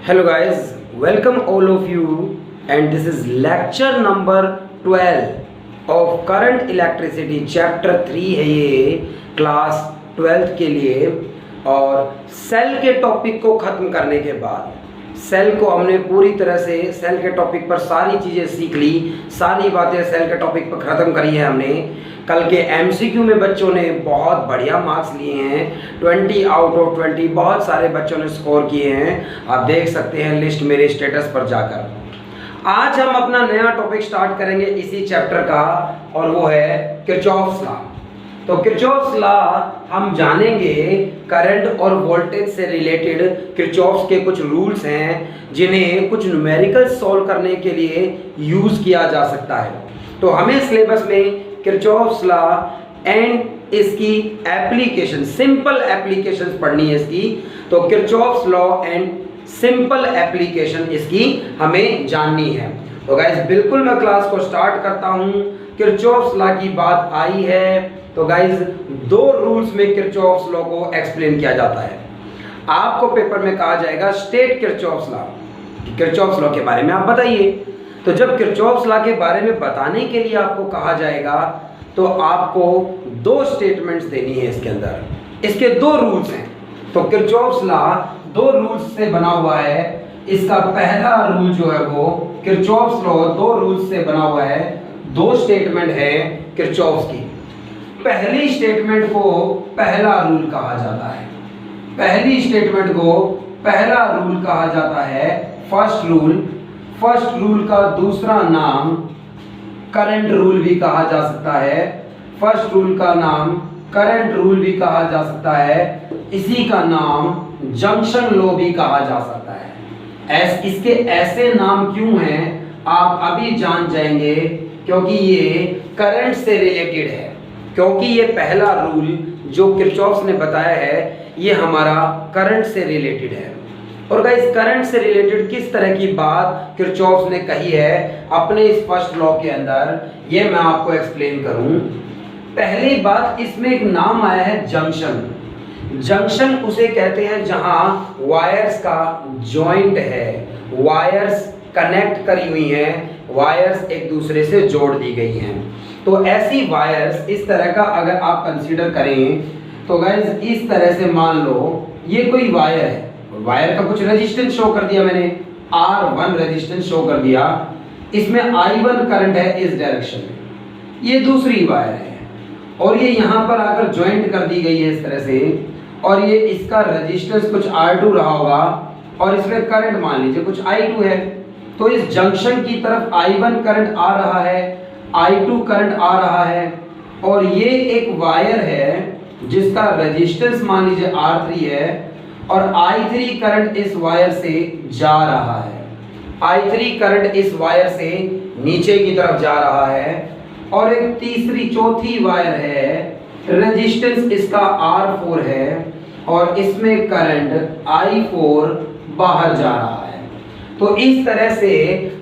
Hello guys, welcome all of you, and this is lecture number 12 of current electricity chapter 3 है ये class 12th के लिए। और cell के टॉपिक को ख़त्म करने के बाद सेल को हमने पूरी तरह से सेल के टॉपिक पर सारी चीज़ें सीख ली, सारी बातें सेल के टॉपिक पर ख़त्म करी है हमने। कल के एमसीक्यू में बच्चों ने बहुत बढ़िया मार्क्स लिए हैं, 20 आउट ऑफ 20 बहुत सारे बच्चों ने स्कोर किए हैं। आप देख सकते हैं लिस्ट मेरे स्टेटस पर जाकर। आज हम अपना नया टॉपिक स्टार्ट करेंगे इसी चैप्टर का, और वो है किरचॉफ्स लॉ। तो किरचॉफ्स लॉ हम जानेंगे, करंट और वोल्टेज से रिलेटेड किरचॉफ्स के कुछ रूल्स हैं जिन्हें कुछ न्यूमेरिकल सॉल्व करने के लिए यूज़ किया जा सकता है। तो हमें सिलेबस में किरचॉफ्स लॉ एंड इसकी एप्लीकेशन, सिंपल एप्लीकेशंस पढ़नी है इसकी। तो Kirchhoff's law and simple application इसकी हमें जाननी है। तो गाइस बिल्कुल मैं क्लास को स्टार्ट करता हूँ। किरचॉफ्स लॉ की बात आई है तो गाइस दो रूल्स में किरचॉफ्स लॉ को एक्सप्लेन किया जाता है। आपको पेपर में कहा जाएगा state Kirchhoff's law, Kirchhoff's law के बारे में आप बताइए। तो जब किरचॉफ्स लॉ के बारे में बताने के लिए आपको कहा जाएगा तो आपको दो स्टेटमेंट्स देनी है इसके अंदर। इसके दो रूल्स हैं। तो किरचॉफ्स लॉ दो रूल्स से बना हुआ है। इसका पहला रूल जो है वो किरचॉफ्स लॉ दो रूल्स से बना हुआ है, दो स्टेटमेंट है किरचॉफ्स की। पहली स्टेटमेंट को पहला रूल कहा जाता है, पहली स्टेटमेंट को पहला रूल कहा जाता है फर्स्ट रूल। फर्स्ट रूल का दूसरा नाम करंट रूल भी कहा जा सकता है। फर्स्ट रूल का नाम करंट रूल भी कहा जा सकता है। इसी का नाम जंक्शन लॉ भी कहा जा सकता है। इसके ऐसे नाम क्यों हैं आप अभी जान जाएंगे, क्योंकि ये करंट से रिलेटेड है। क्योंकि ये पहला रूल जो किरचॉफ्स ने बताया है ये हमारा करंट से रिलेटेड है। और गाइस करंट से रिलेटेड किस तरह की बात किरचॉफ्स ने कही है अपने इस फर्स्ट लॉ के अंदर, ये मैं आपको एक्सप्लेन करूं। पहली बात, इसमें एक नाम आया है जंक्शन। जंक्शन उसे कहते हैं जहां वायर्स का जॉइंट है, वायर्स कनेक्ट करी हुई हैं, वायर्स एक दूसरे से जोड़ दी गई हैं। तो ऐसी वायर्स इस तरह का अगर आप कंसीडर करें तो गाइस इस तरह से मान लो ये कोई वायर है, वायर का कुछ रेजिस्टेंस शो कर दिया मैंने, R1 रेजिस्टेंस शो कर दिया। इसमें I1 करंट है इस डायरेक्शन में, ये दूसरी वायर है और ये यहाँ पर आकर ज्वाइंट कर दी गई है इस तरह से। और ये इसका रेजिस्टेंस कुछ R2 रहा होगा और इसमें करंट मान लीजिए कुछ I2 है। तो इस जंक्शन की तरफ I1 करंट आ रहा है, I2 करंट आ रहा है, और ये एक वायर है जिसका रेजिस्टेंस मान लीजिए R3 है और I3 करंट इस वायर से जा रहा है। I3 करंट इस वायर से नीचे की तरफ जा रहा है। और एक तीसरी चौथी वायर है, रेजिस्टेंस इसका R4 है और इसमें करंट I4 बाहर जा रहा है। तो इस तरह से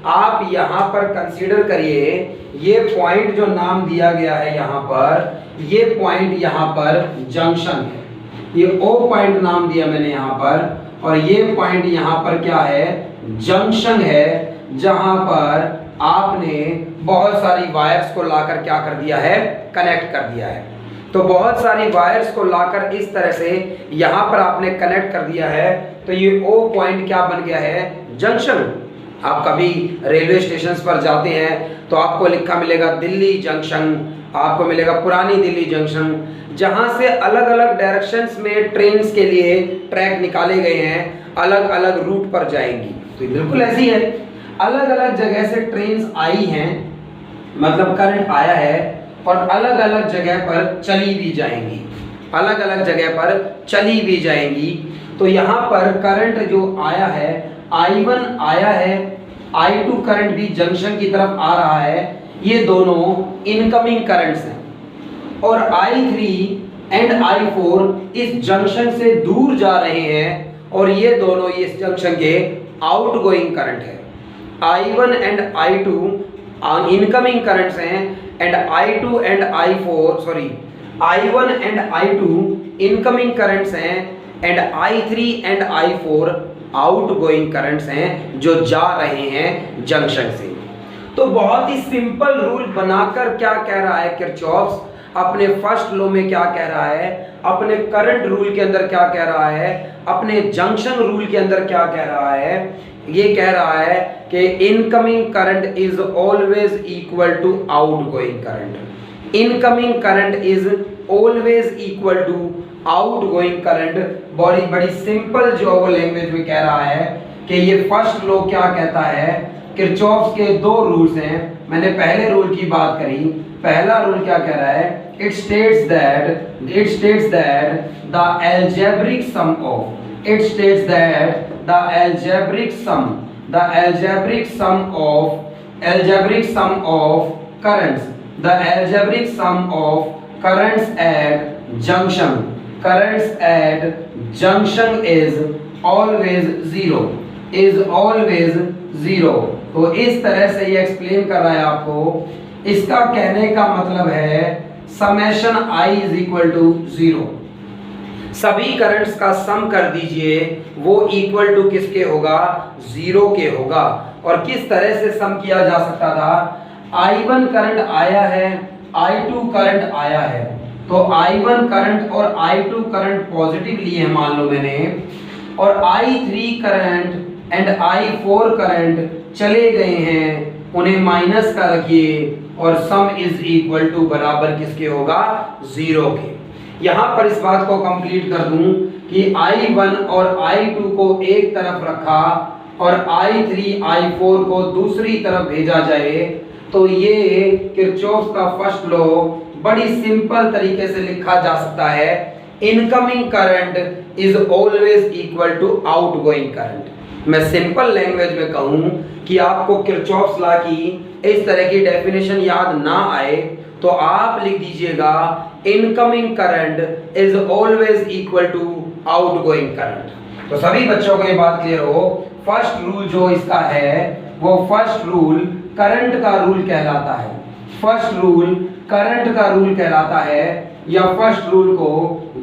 आप यहाँ पर कंसीडर करिए, ये पॉइंट जो नाम दिया गया है यहाँ पर, ये पॉइंट यहाँ पर जंक्शन है, ये O पॉइंट नाम दिया मैंने यहाँ पर, और ये पॉइंट यहाँ पर क्या है, जंक्शन है, जहाँ पर आपने बहुत सारी वायर्स को लाकर क्या कर दिया है, कनेक्ट कर दिया है। तो बहुत सारी वायर्स को लाकर इस तरह से यहाँ पर आपने कनेक्ट कर दिया है। तो ये O पॉइंट क्या बन गया है, जंक्शन। आप कभी रेलवे स्टेशन पर जाते हैं तो आपको लिखा मिलेगा दिल्ली जंक्शन, आपको मिलेगा पुरानी दिल्ली जंक्शन, जहाँ से अलग अलग डायरेक्शंस में ट्रेन्स के लिए ट्रैक निकाले गए हैं, अलग अलग रूट पर जाएंगी। तो बिल्कुल ऐसी है, अलग अलग जगह से ट्रेन्स आई हैं, मतलब करंट आया है, और अलग अलग जगह पर चली भी जाएंगी, अलग अलग जगह पर चली भी जाएंगी। तो यहाँ पर करंट जो आया है, I1 आया है, I2 करंट भी जंक्शन की तरफ आ रहा है, ये दोनों इनकमिंग करंट्स हैं। और I3 एंड I4 इस जंक्शन से दूर जा रहे हैं और ये दोनों इस जंक्शन के आउटगोइंग करंट है। I1 and I2 incoming currents हैं and I2 and I4 sorry I1 and I2 incoming currents हैं and I3 and I4 outgoing currents हैं जो जा रहे हैं जंक्शन से। तो बहुत ही सिंपल रूल बनाकर क्या कह रहा है किरचॉफ्स अपने फर्स्ट लॉ में, क्या कह रहा है अपने करंट रूल के अंदर, क्या कह रहा है अपने जंक्शन रूल के अंदर, क्या कह रहा है, ये कह रहा है कि incoming current is always equal to outgoing current. Incoming current is always equal to outgoing current. बड़ी सिंपल जो लैंग्वेज में कह रहा है कि ये फर्स्ट लॉ क्या कहता है, किरचॉफ्स के दो रूल्स हैं। मैंने पहले रूल की बात करी, पहला रूल क्या कह रहा है, it states that the algebraic sum of, it states that the algebraic sum of currents, the algebraic sum of currents at junction is always zero. तो इस तरह से ये एक्सप्लेन कर रहा है आपको। इसका कहने का मतलब है summation I is equal to zero. सभी करंट्स का सम कर दीजिए, वो इक्वल टू किसके होगा, जीरो के होगा। और किस तरह से सम किया जा सकता था, I1 करंट आया है, I2 करंट आया है, तो I1 करंट और I2 करंट पॉजिटिव लिए हैं मान लो मैंने, और I3 current and I4 current चले गए हैं, उन्हें माइनस का रखिए और सम इज इक्वल टू बराबर किसके होगा, जीरो के। यहां पर इस बात को कंप्लीट कर दूं कि I1 और I2 को एक तरफ रखा और I3 I4 को दूसरी तरफ भेजा जाए, तो ये किरचॉफ्स का फर्स्ट लॉ बड़ी सिंपल तरीके से लिखा जा सकता है, incoming current is always equal to outgoing current. मैं सिंपल लैंग्वेज में कहूं कि आपको किरचॉफ्स लॉ की इस तरह की डेफिनेशन याद ना आए तो आप लिख दीजिएगा incoming current is always equal to outgoing current. तो सभी बच्चों को ये बात क्लियर हो, फर्स्ट रूल जो इसका है वो फर्स्ट रूल करंट का रूल कहलाता है, फर्स्ट रूल करंट का रूल कहलाता है, या फर्स्ट रूल को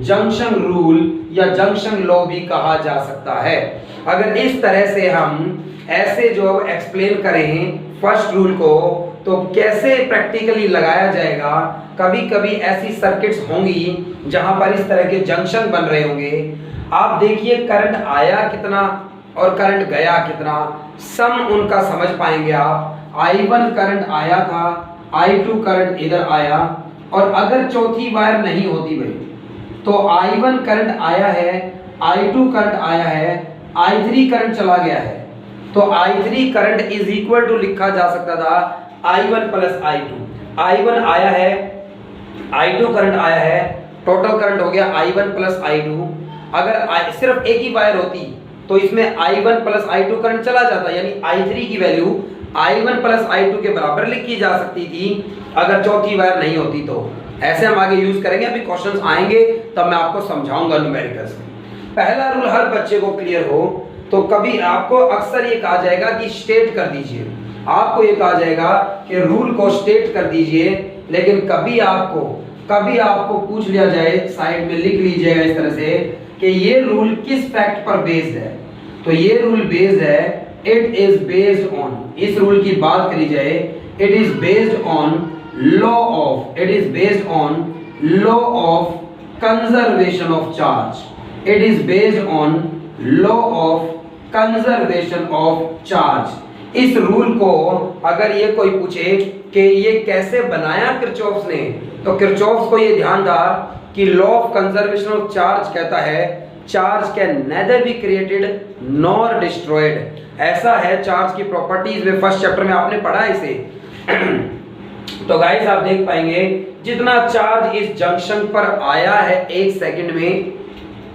जंक्शन रूल या जंक्शन लॉ भी कहा जा सकता है। अगर इस तरह से हम ऐसे जो एक्सप्लेन करें फर्स्ट रूल को, तो कैसे प्रैक्टिकली लगाया जाएगा। कभी कभी ऐसी सर्किट्स होंगी जहां पर इस तरह के जंक्शन बन रहे होंगे, आप देखिए करंट आया कितना और करंट गया कितना, सम उनका समझ पाएंगे आप। I1 करंट आया था, I2 करंट इधर आया, और अगर चौथी वायर नहीं होती भाई, तो I1 करंट आया है, I2 करंट आया है, I3 करंट चला गया है, तो I3 current is equal to लिखा जा सकता था I1 प्लस I2। I1 आया है, I2 करंट आया है, टोटल करंट हो गया I1 प्लस I2। अगर सिर्फ एक ही वायर होती तो इसमें I1 प्लस I2 करंट चला जाता, यानी I3 की वैल्यू I1 प्लस I2 के बराबर लिखी जा सकती थी अगर चौथी वायर नहीं होती। तो ऐसे हम आगे यूज करेंगे, अभी क्वेश्चंस आएंगे तब मैं आपको समझाऊंगा न्यूमेरिकल्स में। पहला रूल हर बच्चे को क्लियर हो, तो कभी आपको अक्सर ये कहा जाएगा कि स्टेट कर दीजिए, आपको ये कहा जाएगा कि रूल को स्टेट कर दीजिए, लेकिन कभी आपको पूछ लिया जाए, साइड में लिख लीजिएगा इस तरह से कि ये रूल किस फैक्ट पर बेस्ड है। तो ये रूल बेस्ड है, इट इज बेस्ड ऑन, इस रूल की बात करी जाए, it is based on law of, it is based on law of conservation of charge, it is based on law of conservation of charge. इस rule को अगर ये कोई पूछे कि ये कैसे बनाया किरचॉफ्स ने, तो किरचॉफ्स को ये ध्यान था कि law of conservation of charge कहता है charge can nether be created nor destroyed. ऐसा है चार्ज की प्रॉपर्टीज में, फर्स्ट चैप्टर में आपने पढ़ा इसे। तो गाइस आप देख पाएंगे जितना चार्ज इस जंक्शन पर आया है 1 सेकंड में,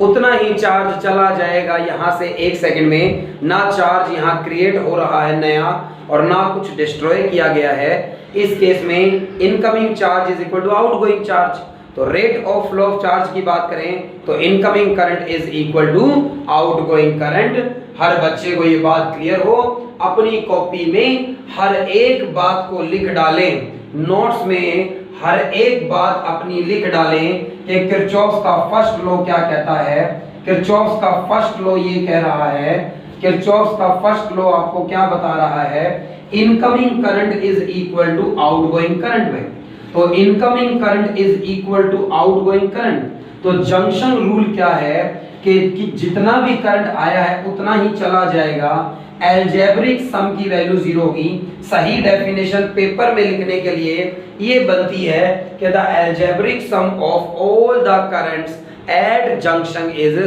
उतना ही चार्ज चला जाएगा यहाँ से 1 सेकंड में। ना चार्ज यहाँ क्रिएट हो रहा है नया और ना कुछ डिस्ट्रॉय किया गया है। इस केस में incoming charge is equal to outgoing charge. तो rate of flow of charge की बात करें तो incoming current is equal to outgoing current. हर बच्चे को ये बात क्लियर हो, अपनी कॉपी में हर एक बात को लिख डालें, नोट्स में हर एक बात अपनी लिख डालें कि किरचॉफ्स का फर्स्ट लॉ क्या कहता है। किरचॉफ्स का फर्स्ट लॉ ये कह रहा है किरचॉफ का फर्स्ट लॉ आपको क्या बता रहा है, incoming current is equal to outgoing current में। तो incoming current is equal to outgoing current. तो जंक्शन रूल क्या है कि जितना भी करंट आया है उतना ही चला जाएगा, एल्जेब्रिक सम की वैल्यू 0 होगी। सही डेफिनेशन पेपर में लिखने के लिए ये बनती है कि the algebraic sum of all the currents at junction is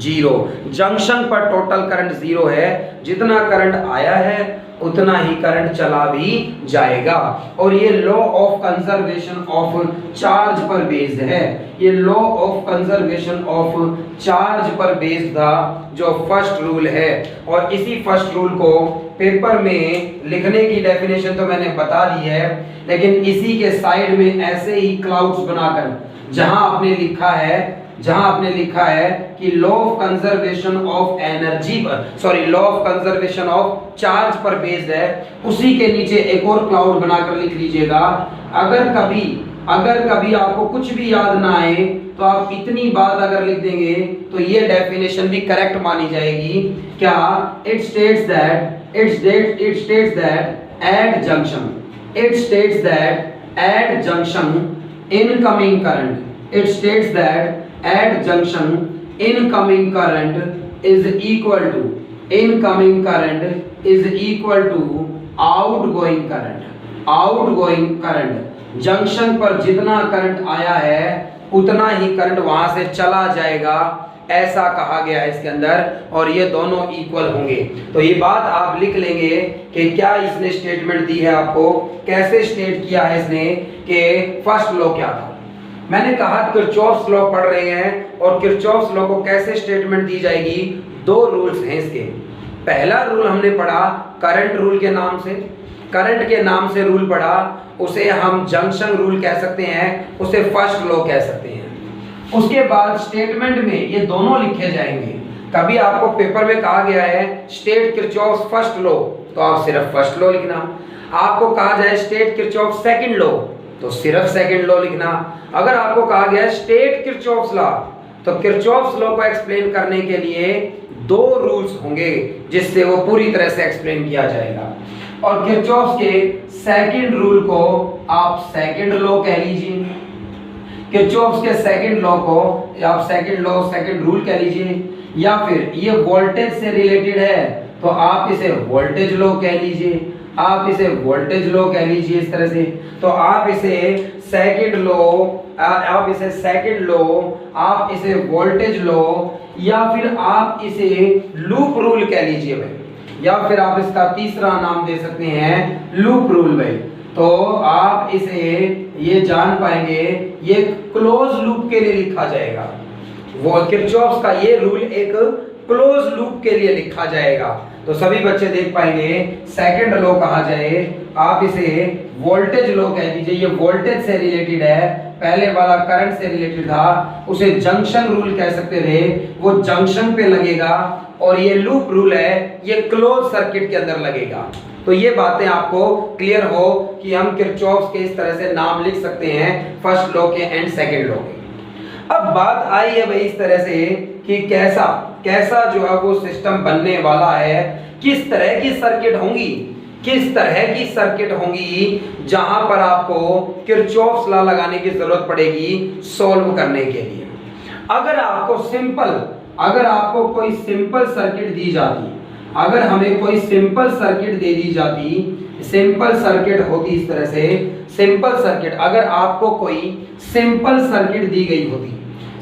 0। Junction पर टोटल करंट 0 है, जितना करंट आया है उतना ही करंट चला भी जाएगा। और ये law of conservation of charge पर बेस्ड है, ये law of conservation of charge पर बेस्ड था जो फर्स्ट रूल है। और इसी फर्स्ट रूल को पेपर में लिखने की डेफिनेशन तो मैंने बता दी है, लेकिन इसी के साइड में ऐसे ही क्लाउड्स बनाकर जहां आपने लिखा है कि law of conservation of energy पर law of conservation of charge पर बेस्ड है, उसी के नीचे एक और क्लाउड बनाकर लिख लीजिएगा। अगर कभी आपको कुछ भी याद ना आए तो आप इतनी बात अगर लिख देंगे तो ये डेफिनेशन भी करेक्ट मानी जाएगी। क्या? It states that at junction incoming current, it states that at junction incoming current is equal to outgoing current। Junction पर जितना करंट आया है उतना ही करंट वहां से चला जाएगा, ऐसा कहा गया है इसके अंदर, और ये दोनों इक्वल होंगे। तो ये बात आप लिख लेंगे कि क्या इसने स्टेटमेंट दी है आपको, कैसे स्टेट किया है इसने, कि फर्स्ट लॉ क्या था। मैंने कहा किरचॉफ्स लॉ पढ़ रहे हैं और किरचॉफ्स लॉ को कैसे स्टेटमेंट दी जाएगी, दो रूल्स हैं इसके। पहला रूल हमने पढ़ा करंट रूल के नाम से, करंट के नाम से रूल पढ़ा, उसे हम जंक्शन रूल कह सकते हैं, उसे फर्स्ट लॉ कह सकते हैं। उसके बाद स्टेटमेंट में ये दोनों लिखे जाएंगे। कभी आपको पेपर में कहा गया है स्टेट किरचॉफ्स फर्स्ट लॉ, तो आप सिर्फ फर्स्ट लॉ लिखना। आपको कहा जाए स्टेट किरचॉफ्स सेकंड लॉ, तो सिर्फ सेकंड लॉ लिखना। अगर आपको कहा गया स्टेट किरचॉफ्स लॉ, तो किरचॉफ्स लॉ को एक्सप्लेन करने के लिए दो रूल्स होंगे जिससे वो पूरी तरह से एक्सप्लेन किया जाएगा। और किरचॉफ्स के सेकंड रूल को आप सेकंड लॉ कह लीजिए, किरचॉफ्स के सेकंड लॉ को आप सेकंड रूल कह लीजिए, या फिर ये वोल्टेज से रिलेटेड है तो आप इसे वोल्टेज लॉ कह लीजिए, आप इसे वोल्टेज लॉ कह लीजिए इस तरह से। तो आप इसे सेकंड लॉ, आप इसे सेकंड लॉ, आप इसे वोल्टेज लॉ, या फिर आप इसे लूप रूल कह लीजिए भाई, या फिर आप इसका तीसरा नाम दे सकते हैं लूप रूल भाई। तो आप इसे ये जान पाएंगे ये क्लोज लूप के लिए लिखा जाएगा, वो किरचॉफ्स का ये रूल एक क्लोज लूप के लिए लिखा जाएगा। तो सभी बच्चे देख पाएंगे सेकंड लॉ कहा जाए, आप इसे वोल्टेज लॉ कह दीजिए, ये वोल्टेज से रिलेटेड है, पहले वाला करंट से रिलेटेड था, उसे जंक्शन रूल कह सकते थे, वो जंक्शन पे लगेगा, और ये लूप रूल है ये क्लोज सर्किट के अंदर लगेगा। तो ये बातें आपको क्लियर हो कि हम किरचॉफ्स के इस तरह से नाम लिख सकते हैं फर्स्ट लॉ के एंड सेकंड लॉ के। अब बात आई है भाई इस तरह से कि कैसा जो है वो सिस्टम बनने वाला है, किस तरह की सर्किट होंगी जहां पर आपको किरचॉफ्स लॉ लगाने की जरूरत पड़ेगी सॉल्व करने के लिए। अगर आपको कोई सिंपल सर्किट दी जाती, अगर हमें कोई सिंपल सर्किट दे दी जाती, सिंपल सर्किट होती इस तरह से, सिंपल सर्किट, अगर आपको कोई सिंपल सर्किट दी गई होती,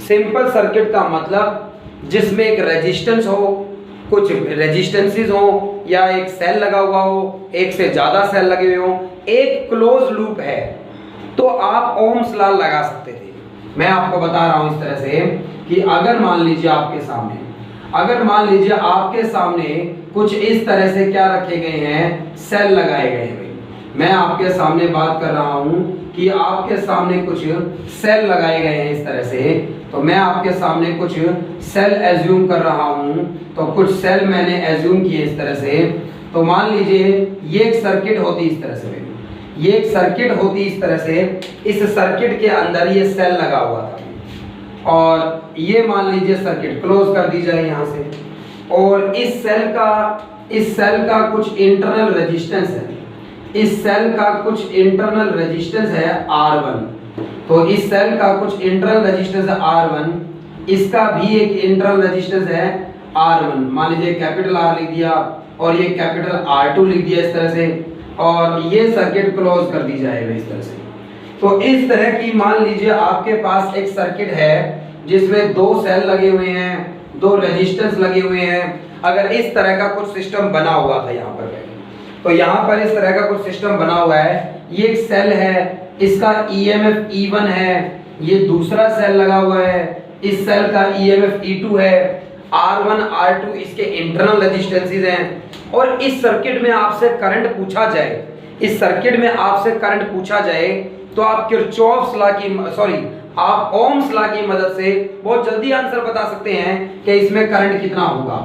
सिंपल सर्किट का मतलब जिसमें एक रेजिस्टेंस हो, कुछ रेजिस्टेंसेस हो, या एक सेल लगा हुआ हो, एक से ज्यादा सेल लगे हुए हो, एक क्लोज लूप है, तो आप ओम्स लॉ लगा सकते थे। मैं आपको बता रहा हूं इस तरह से कि अगर मान लीजिए आपके सामने कुछ इस तरह से क्या रखे गए हैं, सेल लगाए गए हैं। मैं आपके सामने बात कर रहा हूं कि आपके सामने कुछ सेल लगाए गए हैं इस तरह से, तो मैं आपके सामने कुछ सेल एज्यूम कर रहा हूं, तो कुछ सेल मैंने एज्यूम किए इस तरह से। तो मान लीजिए ये एक सर्किट होती इस तरह से, ये एक सर्किट होती इस तरह से, इस सर्किट के अंदर ये सेल लगा हुआ था, और ये मान लीजिए सर्किट क्लोज कर दी जाए यहाँ से, और इस सेल का कुछ इंटरनल रेजिस्टेंस है, इस सेल का कुछ इंटरनल रेजिस्टेंस है R1। तो इस सेल का कुछ इंटरनल रेजिस्टेंस है R1, इसका भी एक इंटरनल रेजिस्टेंस है R1। मान लीजिए कैपिटल R लिख दिया और ये कैपिटल R2 लिख दिया इस तरह से, और ये सर्किट क्लोज कर दी जाएगा इस तरह से। तो इस तरह की मान लीजिए आपके पास एक सर्किट है जिसमें दो सेल लगे हुए हैं, दो रेजिस्टेंस लगे हुए हैं। अगर इस तरह का कुछ सिस्टम बना हुआ था यहाँ पर, तो यहाँ पर इस तरह का कुछ सिस्टम बना हुआ है, ये एक सेल है, इसका EMF E1 है, ये दूसरा सेल लगा हुआ है, इस सेल का EMF E2 है, R1 R2 इसके इंटरनल रेजिस्टेंसेस हैं। और इस सर्किट में आपसे करंट पूछा जाए, इस सर्किट में आपसे करंट पूछा जाए तो आप किरचॉफ्स लॉ की आप ओम्स लॉ की मदद से बहुत जल्दी आंसर बता सकते हैं कि इसमें करंट कितना होगा।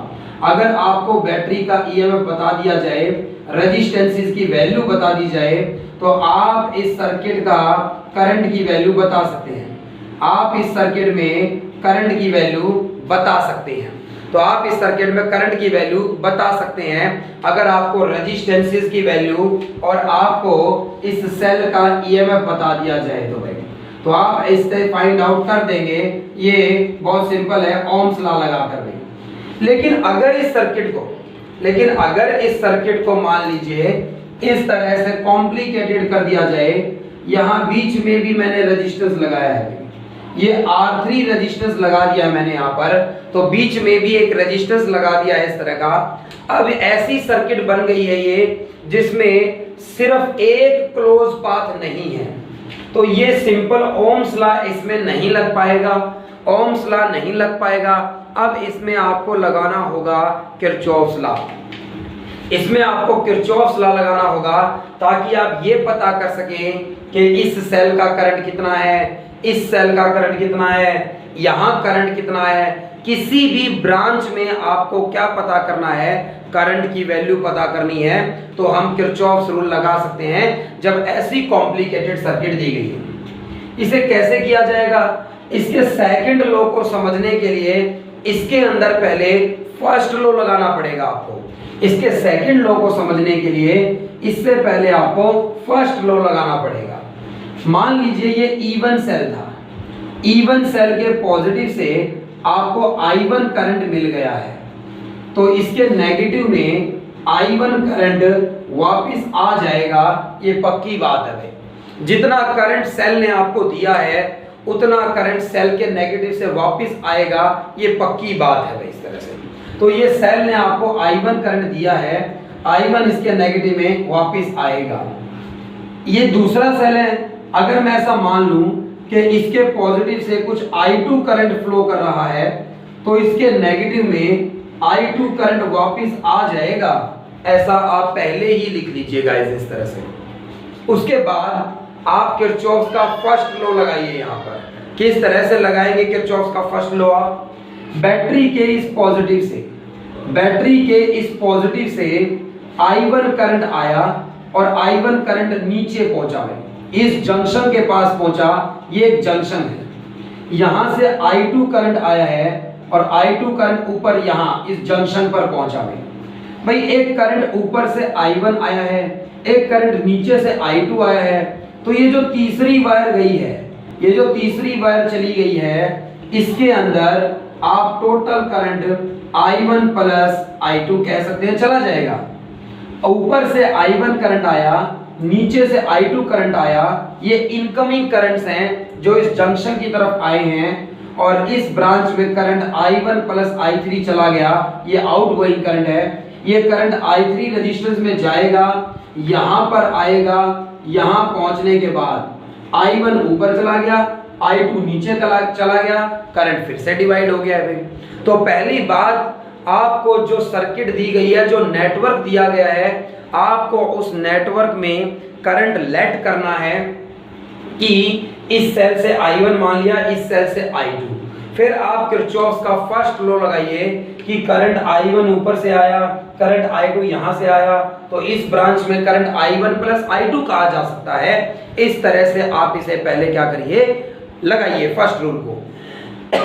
अगर आपको बैटरी का EMF बता दिया जाए, रेजिस्टेंसेस की वैल्यू बता दी जाए, तो आप इस सर्किट का करंट की वैल्यू बता सकते हैं। आप इस सर्किट में करंट की वैल्यू बता सकते हैं। तो आप इस सर्किट में करंट की वैल्यू बता सकते हैं अगर आपको रेजिस्टेंसेस की वैल्यू और आपको इस सेल का EMF बता दिया जाए तो भाई, तो आप इससे फाइंड आउट कर देंगे। ये बहुत सिंपल है, ओम्स लॉ लगा कर देंगे। लेकिन अगर इस सर्किट को मान लीजिए इस तरह से कॉम्प्लिकेटेड कर दिया जाए, यहाँ बीच में भी मैंने रेजिस्टेंस लगाया है, ये R3 रेजिस्टेंस लगा दिया मैंने यहाँ पर, तो बीच में भी एक रेजिस्टेंस लगा दिया है इस तरह का। अब ऐसी सर्किट बन गई है ये जिसमें सिर्फ एक क्लोज पाथ नहीं है, तो ये सिंपल ओम्स लॉ इसमें नहीं लग पाएगा, ओम्स लॉ नहीं लग पाएगा। अब इसमें आपको लगाना होगा किरचॉफ्स लॉ, इसमें आपको किरचॉफ्स लॉ लगाना होगा ताकि आप ये पता कर सकें कि इस सेल का करंट कितना है, इस सेल का करंट कितना है, यहाँ करंट कितना है। किसी भी ब्रांच में आपको क्या पता करना है, करंट की वैल्यू पता करनी है, तो हम किरचॉफ्स रूल लगा सकते हैं जब ऐसी कॉम्प्लिकेटेड सर्किट दी गई है। इसे कैसे किया जाएगा, इसके सेकंड लॉ को समझने के लिए इसके अंदर पहले फर्स्ट लॉ लगाना पड़ेगा आपको। इसके सेकंड लॉ को समझने के लिए इससे पहले आपको फर्स्ट लॉ लगाना पड़ेगा। मान लीजिए ये E1 सेल था, E1 सेल के पॉजिटिव से आपको I1 करंट मिल गया है, तो इसके नेगेटिव में I1 करंट वापस आ जाएगा, ये पक्की बात है भाई। जितना करंट सेल ने आपको दिया है उतना करंट सेल के नेगेटिव से वापस आएगा, ये पक्की बात है भाई इस तरह से। तो ये सेल ने आपको I1 करंट दिया है, I1 इसके नेगेटिव में वापस आएगा। ये दूसरा सेल है, अगर मैं ऐसा मान लूं कि इसके पॉजिटिव से कुछ I2 करंट फ्लो कर रहा है, तो इसके नेगेटिव में I2 करंट वापस आ जाएगा, ऐसा आप पहले ही लिख लीजिएगा इस तरह से। उसके बाद आप किरचॉफ्स का फर्स्ट लॉ लगाइए। यहाँ पर किस तरह से लगाएंगे किरचॉफ्स का फर्स्ट लॉ, बैटरी के इस पॉजिटिव से I1 करंट आया और I1 करंट नीचे पहुंचा है, इस जंक्शन के पास पहुंचा, ये एक जंक्शन है, यहां से I2 करंट आया है और I2 करंट ऊपर यहां इस जंक्शन पर पहुंचा है। भाई एक करंट ऊपर से I1 आया है, एक करंट नीचे से I2 आया है, तो ये जो तीसरी वायर गई है, ये जो तीसरी वायर चली गई है, इसके अंदर आप total current I1 plus I2 कह सकते हैं चला जाएगा। ऊपर से I1 करंट आया, नीचे से I2 करंट आया, ये इनकमिंग करंट्स हैं जो इस जंक्शन की तरफ आए हैं, और इस ब्रांच में करंट I1 प्लस I3 चला गया, ये आउटगोइंग करंट है। ये करंट I3 रेजिस्टेंस में जाएगा, यहां पर आएगा, यहां पहुंचने के बाद I1 ऊपर चला गया, I2 नीचे चला गया, करंट फिर से डिवाइड हो गया है। तो पहली बात, आपको जो सर्किट दी गई है, जो नेटवर्क दिया गया है, आपको उस नेटवर्क में करंट लेट करना है कि इस सेल से I1 मान लिया, इस सेल से I2, फिर आप किरचॉफ्स का फर्स्ट लॉ लगाइए कि करंट I1 ऊपर से आया, करंट I2 यहां से आया, तो इस ब्रांच में करंट I1 प्लस I2 कहा जा सकता है। इस तरह से आप इसे पहले क्या करिए, लगाइए फर्स्ट रूल को।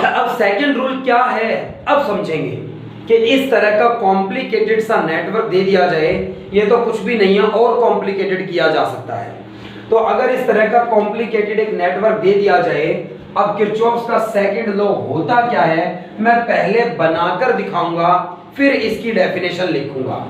अब सेकंड रूल क्या है, अब समझेंगे कि इस तरह का कॉम्प्लिकेटेड सा नेटवर्क दे दिया जाए, ये तो कुछ भी नहीं है, और कॉम्प्लिकेटेड किया जा सकता है। तो अगर इस तरह का कॉम्प्लिकेटेड एक नेटवर्क दे दिया जाए, अब किरचॉफ्स का सेकंड लॉ होता क्या है मैं पहले बनाकर दिखाऊंगा, फिर इसकी डेफिनेशन लिखूंगा।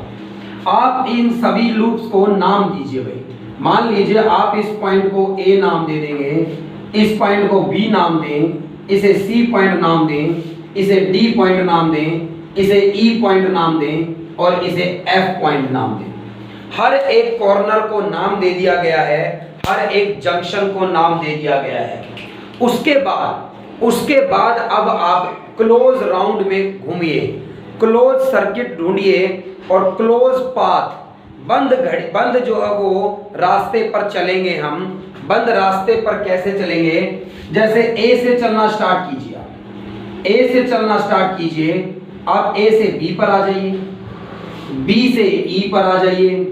आप इन सभी लूप्स को नाम दीजिए भाई। मान लीजिए आप इस पॉइंट को ए नाम दे देंगे, इस पॉइंट को बी नाम दें, इसे सी पॉइंट नाम दें, इसे डी पॉइंट नाम दें, इसे ई पॉइंट नाम दें और इसे एफ पॉइंट नाम दें। हर एक कॉर्नर को नाम दे दिया गया है, हर एक जंक्शन को नाम दे दिया गया है। उसके बाद अब आप क्लोज राउंड में घूमिए, क्लोज सर्किट ढूंढिए और क्लोज पाथ, बंद जो है वो रास्ते पर चलेंगे हम। बंद रास्ते पर कैसे चलेंगे? जैसे ए से चलना स्टार्ट कीजिए, ए से चलना स्टार्ट कीजिए, आप ए से बी पर आ जाइए, बी से ई पर आ जाइए,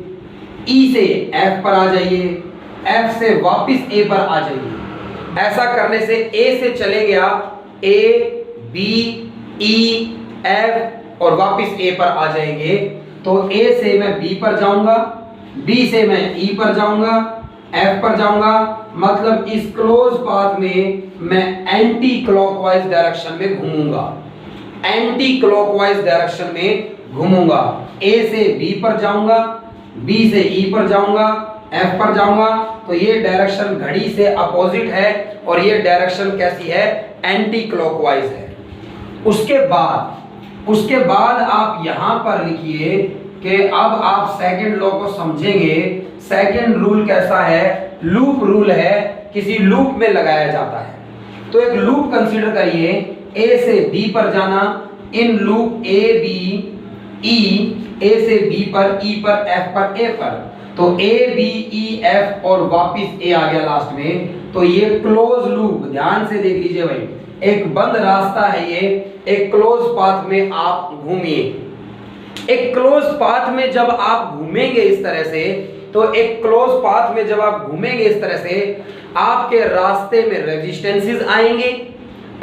ई से एफ पर आ जाइए, एफ से वापस ए पर आ जाइए। ऐसा करने से ए से चलेंगे आप, ए बी ई एफ और वापस ए पर आ जाएंगे। तो ए से मैं बी पर जाऊंगा, बी से मैं ई पर जाऊंगा, एफ पर जाऊंगा, मतलब इस क्लोज पाथ में मैं एंटी क्लॉकवाइज डायरेक्शन में घूमूंगा, एंटी क्लॉकवाइज डायरेक्शन में घूमूंगा। ए से बी पर जाऊंगा, बी से ई पर जाऊंगा, एफ पर जाऊंगा, तो ये डायरेक्शन घड़ी से अपोजिट है और ये डायरेक्शन कैसी है? एंटी क्लॉकवाइज है। उसके बाद आप यहां पर लिखिए कि अब आप सेकंड लॉ को समझेंगे। सेकंड रूल कैसा है? लूप रूल है, किसी लूप में लगाया जाता है। तो एक लूप कंसीडर करिए, ए से बी पर जाना, in loop A B E, ए से बी पर, ई पर, एफ पर, ए पर, तो ए बी ई एफ और वापिस ए आ गया लास्ट में। तो ये क्लोज लूप, ध्यान से देख लीजिए भाई, एक बंद रास्ता है ये, एक क्लोज पाथ में आप घूमिए। एक क्लोज पाथ में जब आप घूमेंगे इस तरह से, तो एक क्लोज पाथ में जब आप घूमेंगे इस तरह से, आपके रास्ते में रेजिस्टेंसेस आएंगे,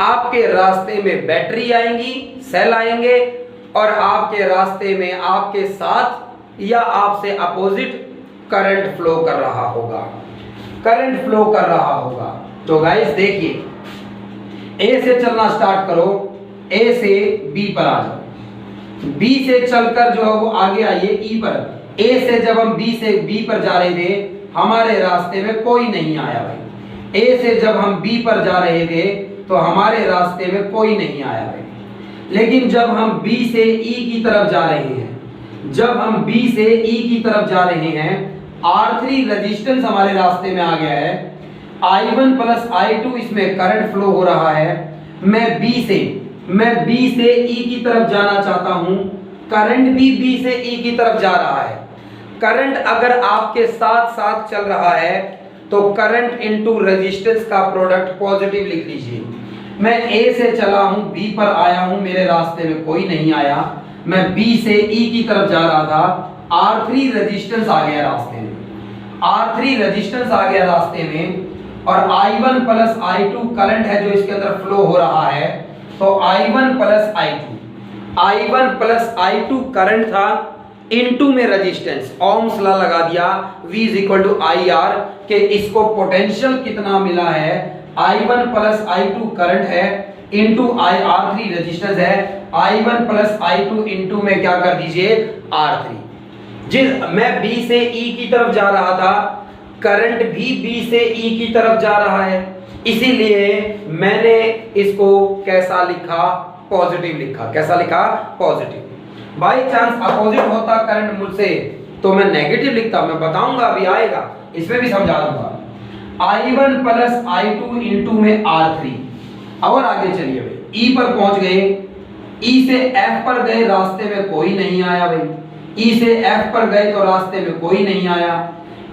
आपके रास्ते में बैटरी आएंगी, सेल आएंगे, और आपके रास्ते में आपके साथ या आपसे अपोजिट करंट फ्लो कर रहा होगा, करंट फ्लो कर रहा होगा। तो गाइस देखिए, ए से चलना स्टार्ट करो, ए से बी पर आ जाओ, बी से चलकर जो है वो आगे आइए ई पर। ए से जब हम बी से बी पर जा रहे थे, हमारे रास्ते में कोई नहीं आया भाई। ए से जब हम बी पर जा रहे थे तो हमारे रास्ते में कोई नहीं आया भाई। लेकिन जब हम बी से ई की तरफ जा रहे हैं, जब हम बी से ई की तरफ जा रहे हैं, R3 रेजिस्टेंस हमारे रास्ते में आ गया है, I1 प्लस I2 इसमें करंट फ्लो हो रहा है। मैं बी से ई की तरफ जाना चाहता हूं, करंट भी बी से ई की तरफ जा रहा है। करंट अगर आपके साथ साथ चल रहा है तो करंट इनटू रेजिस्टेंस का प्रोडक्ट पॉजिटिव लिख लीजिए। मैं ए से चला हूं, बी पर आया हूं, मेरे रास्ते में कोई नहीं आया, मैं बी से ई की तरफ जा रहा था, R3 रेजिस्टेंस आ गया रास्ते में, R3 रेजिस्टेंस आ गया रास्ते में, और I1 प्लस I2 करंट है जो इसके अंदर फ्लो हो रहा है। तो I1 प्लस I2 करंट था, इनटू में रेजिस्टेंस, ओम्स लॉ लगा दिया, V is equal to IR, के इसको पोटेंशियल कितना मिला है? I1 प्लस I2 करंट है, इनटू R3 रेजिस्टेंस है, I1 प्लस I2 इनटू में क्या कर दीजिए? R3। मैं B से E की तरफ जा रहा था, करंट भी B से E की तरफ जा रहा है, इसीलिए मैंने इसको कैसा लिखा? पॉजिटिव लिखा। कैसा लिखा? पॉजिटिव। बाई चांस अपोजिट होता करंट मुझसे तो मैं नेगेटिव लिखता, मैं बताऊंगा, अभी आएगा, इसमें भी समझा दूंगा। I1 प्लस I2 इनटू में R3। और आगे चलिए भाई, E पर पहुंच गए, E से F पर गए, रास्ते में कोई नहीं आया भाई। E से F पर गए तो रास्ते में कोई नहीं आया।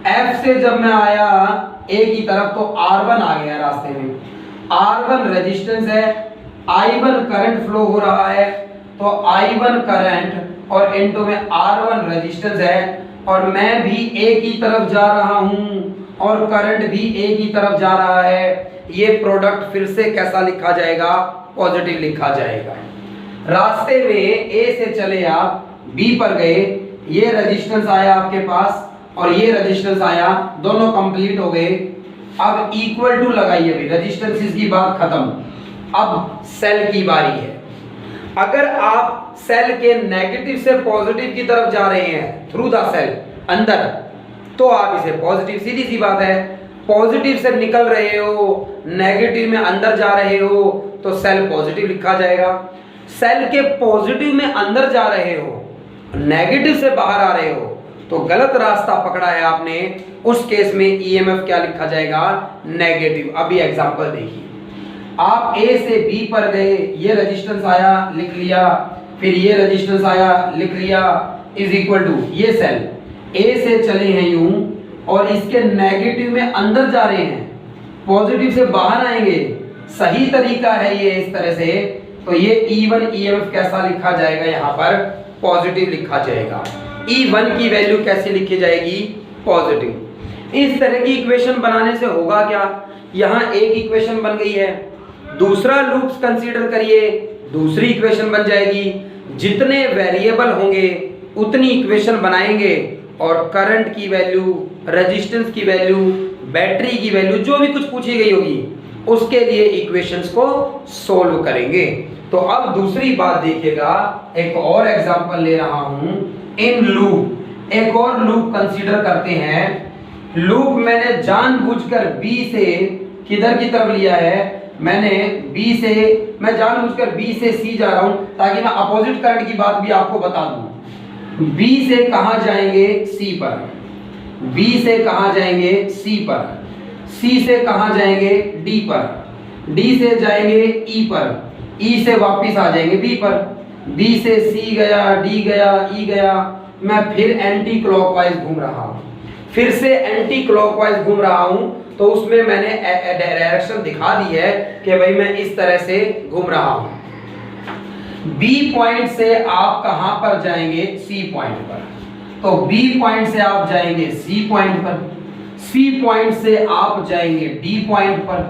F से जब मैं आया A की तरफ तो R1 आ गया रास्ते में, R1 रेजिस्टेंस है, I1 करंट फ्लो हो रहा है, तो I1 करंट और इनटू में R1 रेजिस्टेंस है, और मैं भी A की तरफ जा रहा हूं और करंट भी A की तरफ जा रहा है। ये प्रोडक्ट फिर से कैसा लिखा जाएगा? पॉजिटिव लिखा जाएगा। रास्ते में ए से चले आप बी पर गए, ये रेजिस्टेंस आया आपके पास और ये रेजिस्टेंस आया, दोनों कंप्लीट हो गए। अब इक्वल टू लगाइए, भी रेजिस्टेंस की बात खत्म। अब सेल की बारी है। अगर आप सेल के नेगेटिव से पॉजिटिव की तरफ जा रहे हैं थ्रू द सेल अंदर, तो आप इसे पॉजिटिव, सीधी सी बात है। पॉजिटिव से निकल रहे हो, नेगेटिव में अंदर जा रहे हो, तो सेल पॉजिटिव लिखा जाएगा। सेल के पॉजिटिव में अंदर जा रहे हो, नेगेटिव से बाहर आ रहे हो, तो गलत रास्ता पकड़ा है आपने। उस केस में ईएमएफ क्या लिखा जाएगा? नेगेटिव। अभी एग्जांपल देखिए, आप ए से बी पर गए, ये रेजिस्टेंस आया, लिख लिया, फिर ये रेजिस्टेंस आया, लिख लिया, इज इक्वल टू ये सेल ए से चले हैं यूं और इसके नेगेटिव में अंदर जा रहे हैं, पॉजिटिव से बाहर आएंगे। सही तरीका है ये इस तरह से। तो ये E1 EMF कैसा लिखा जाएगा? यहाँ पर पॉजिटिव लिखा जाएगा। E1 की वैल्यू कैसे लिखी जाएगी? पॉजिटिव। इस तरह की इक्वेशन बनाने से होगा क्या? यहाँ एक इक्वेशन बन गई है, दूसरा लूप्स कंसीडर करिए, दूसरी इक्वेशन बन जाएगी। जितने वेरिएबल होंगे उतनी इक्वेशन बनाएंगे और करंट की वैल्यू, रेजिस्टेंस की वैल्यू, बैटरी की वैल्यू, जो भी कुछ पूछी गई होगी उसके लिए इक्वेशंस को सोल्व करेंगे। तो अब दूसरी बात देखिएगा, एक और एग्जांपल ले रहा हूं। इन लूप, एक और लूप कंसीडर करते हैं। लूप मैंने जानबूझकर बी से किधर की तरफ लिया है? मैं जानबूझकर बी से सी जा रहा हूं ताकि मैं अपोजिट करंट की बात भी आपको बता दूं। बी से कहां जाएंगे? सी पर। बी से कहां जाएंगे? सी पर। सी से कहां जाएंगे? डी पर। डी से जाएंगे ई पर। ई से वापस आ जाएंगे बी पर। बी से सी गया, डी गया, ई गया, मैं फिर एंटी क्लॉकवाइज घूम रहा हूं, फिर से एंटी क्लॉकवाइज घूम रहा हूं। तो उसमें मैंने डायरेक्शन दिखा दी है कि भाई मैं इस तरह से घूम रहा हूं। बी पॉइंट से आप कहां पर जाएंगे? सी पॉइंट पर। तो बी पॉइंट से आप जाएंगे सी पॉइंट पर, सी पॉइंट से आप जाएंगे डी पॉइंट पर,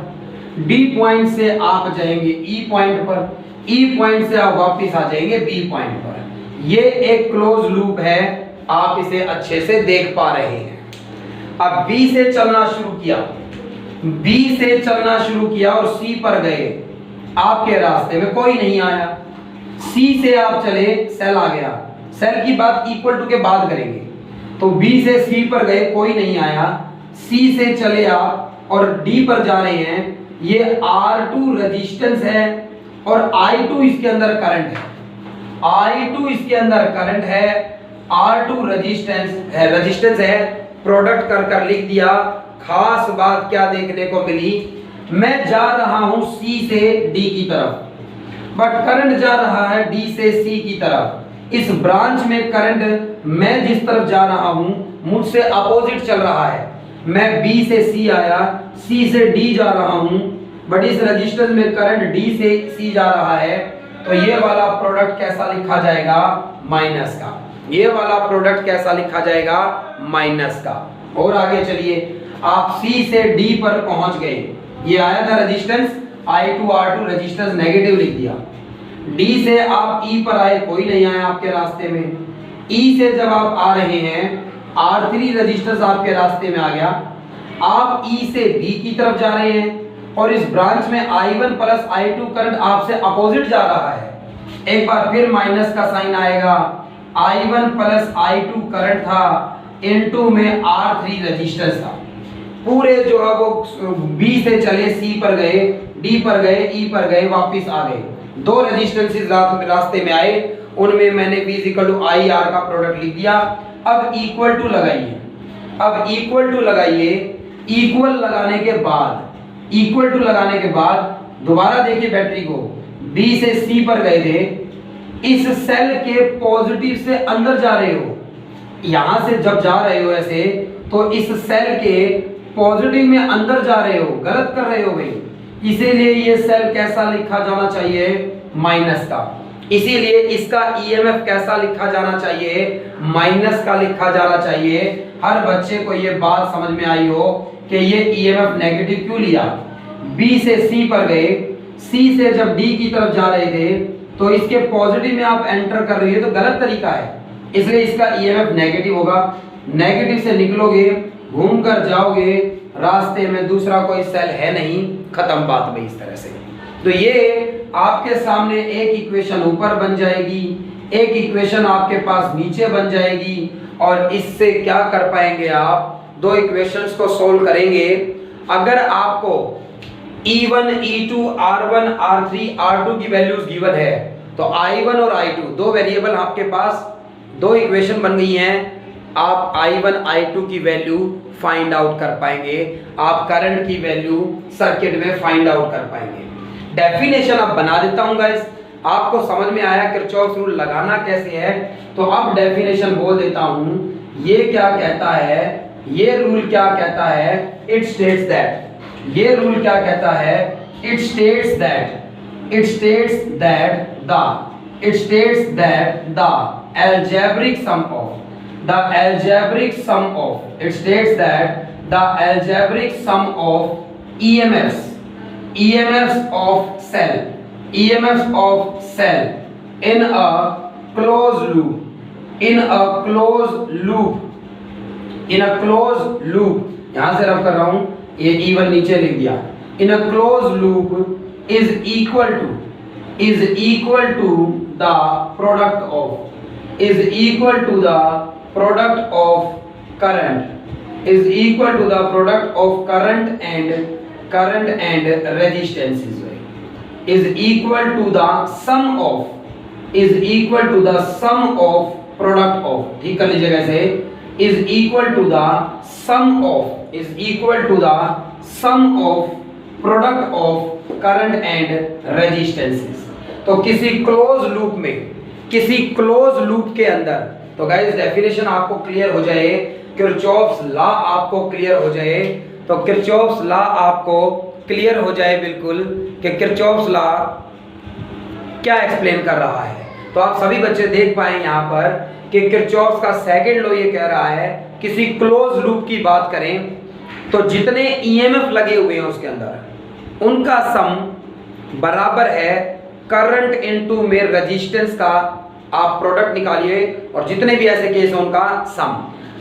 डी पॉइंट से आप जाएंगे ई पॉइंट पर, ई पॉइंट से आप वापस आ जाएंगे बी पॉइंट पर। ये एक क्लोज लूप है, आप इसे अच्छे से देख पा रहे हैं। अब बी से चलना शुरू किया, बी से चलना शुरू किया और सी पर गए, आपके रास्ते में कोई नहीं आया। सी से आप चले, सेल आ गया। सेल की बात इक्वल टू के बाद करेंगे। तो बी से सी पर गए, कोई नहीं आया। सी से चले आप और डी पर जा रहे हैं। ये R2 रेजिस्टेंस है और I2 इसके अंदर करंट है। I2 इसके अंदर करंट है, R2 रेजिस्टेंस है। प्रोडक्ट कर लिख दिया। खास बात क्या देखने को मिली? मैं जा रहा हूं सी से डी की तरफ, बट करंट जा रहा है डी से सी की तरफ। इस ब्रांच में करंट मैं जिस तरफ जा रहा हूं मुझसे अपोजिट चल रहा है। मैं बी से सी आया, सी से डी जा रहा हूं, बट इस रजिस्टर में करंट डी से सी जा रहा है। तो ये वाला प्रोडक्ट कैसा लिखा जाएगा? माइनस का। ये वाला प्रोडक्ट कैसा लिखा जाएगा? माइनस का। और आगे चलिए, आप सी से डी पर पहुंच गए। ये आया था resistance, I2 R2 resistance negative लिख दिया। डी से आप ई पर आए, कोई नहीं आया आपके रास्ते में। ई से जब आप आ रहे हैं, R3 रेजिस्टेंस आपके रास्ते में आ गया। आप ई से बी की तरफ जा रहे हैं और इस ब्रांच में I1 प्लस I2 करंट आपसे अपोजिट जा रहा है। एक बार फिर माइनस का साइन आएगा। I1 प्लस I2 करंट था, N2 में R3 रेजिस्टेंस था। पूरे जो है वो बी से चले, सी पर गए, डी पर गए, ई पर गए, वापस आ गए। दो रेजिस्टेंसेस रास्ते में आए, उनमें मैंने V = IR का प्रोडक्ट लिख दिया। अब इक्वल टू लगाइए। अब इक्वल टू लगाइए। इक्वल लगाने के बाद दोबारा देखिए बैटरी को। B से C पर गए थे, इस सेल के पॉजिटिव से अंदर जा रहे हो। यहां से जब जा रहे हो ऐसे, तो इस सेल के पॉजिटिव में अंदर जा रहे हो, गलत कर रहे हो भाई। इसीलिए ये सेल कैसा लिखा जाना चाहिए? माइनस का। इसीलिए इसका ईएमएफ कैसा लिखा जाना चाहिए? माइनस का लिखा जाना चाहिए। हर बच्चे को ये बात समझ में आई हो कि ये ईएमएफ नेगेटिव क्यों लिया। बी से सी पर गए, सी से जब डी की तरफ जा रहे थे, तो इसके पॉजिटिव में आप एंटर कर रही है तो गलत तरीका है, इसलिए इसका ईएमएफ नेगेटिव होगा। नेगेटिव से निकलोगे, घूम कर जाओगे, रास्ते में दूसरा कोई सेल है नहीं, खत्म बात भाई। इस तरह से तो ये आपके सामने एक इक्वेशन ऊपर बन जाएगी, एक इक्वेशन आपके पास नीचे बन जाएगी, और इससे क्या कर पाएंगे आप, दो इक्वेशंस को सोल्व करेंगे। अगर आपको E1, E2, R1, R3, R2 की वैल्यूज गिवन है तो I1 और I2 दो वेरिएबल आपके पास, दो इक्वेशन बन गई हैं, आप I1, I2 की वैल्यू फाइंड आउट कर पाएंगे, आप करंट की वैल्यू सर्किट में फाइंड आउट कर पाएंगे। डेफिनेशन अब बना देता हूं गाइस, आपको समझ में आया किरचॉफ रूल लगाना कैसे है, तो अब डेफिनेशन बोल देता हूं। ये क्या कहता है, ये रूल क्या कहता है, इट स्टेट्स दैट, ये रूल क्या कहता है, it states that the algebraic sum of it states that the algebraic sum of EMFs of cell in a closed loop यहां से रब कर रहा हूं, ये E1 नीचे लिख दिया, in a closed loop is equal to the product of current and resistances is equal to the sum of product of, ठीक कर लीजिएगा ऐसे, is equal to the sum of product of current and resistances। तो किसी close loop के अंदर, तो guys definition आपको क्लियर हो जाए, किरचॉफ्स लॉ आपको क्लियर हो जाए, तो किरचॉफ्स लॉ आपको क्लियर हो जाए बिल्कुल कि किरचॉफ्स लॉ क्या एक्सप्लेन कर रहा है। तो आप सभी बच्चे देख पाए यहाँ पर कि किरचॉफ्स का सेकंड लॉ ये कह रहा है, किसी क्लोज लूप की बात करें तो जितने ईएमएफ लगे हुए हैं उसके अंदर उनका सम बराबर है करंट इनटू में रेजिस्टेंस का, आप प्रोडक्ट निकालिए और जितने भी ऐसे केस हैं उनका सम।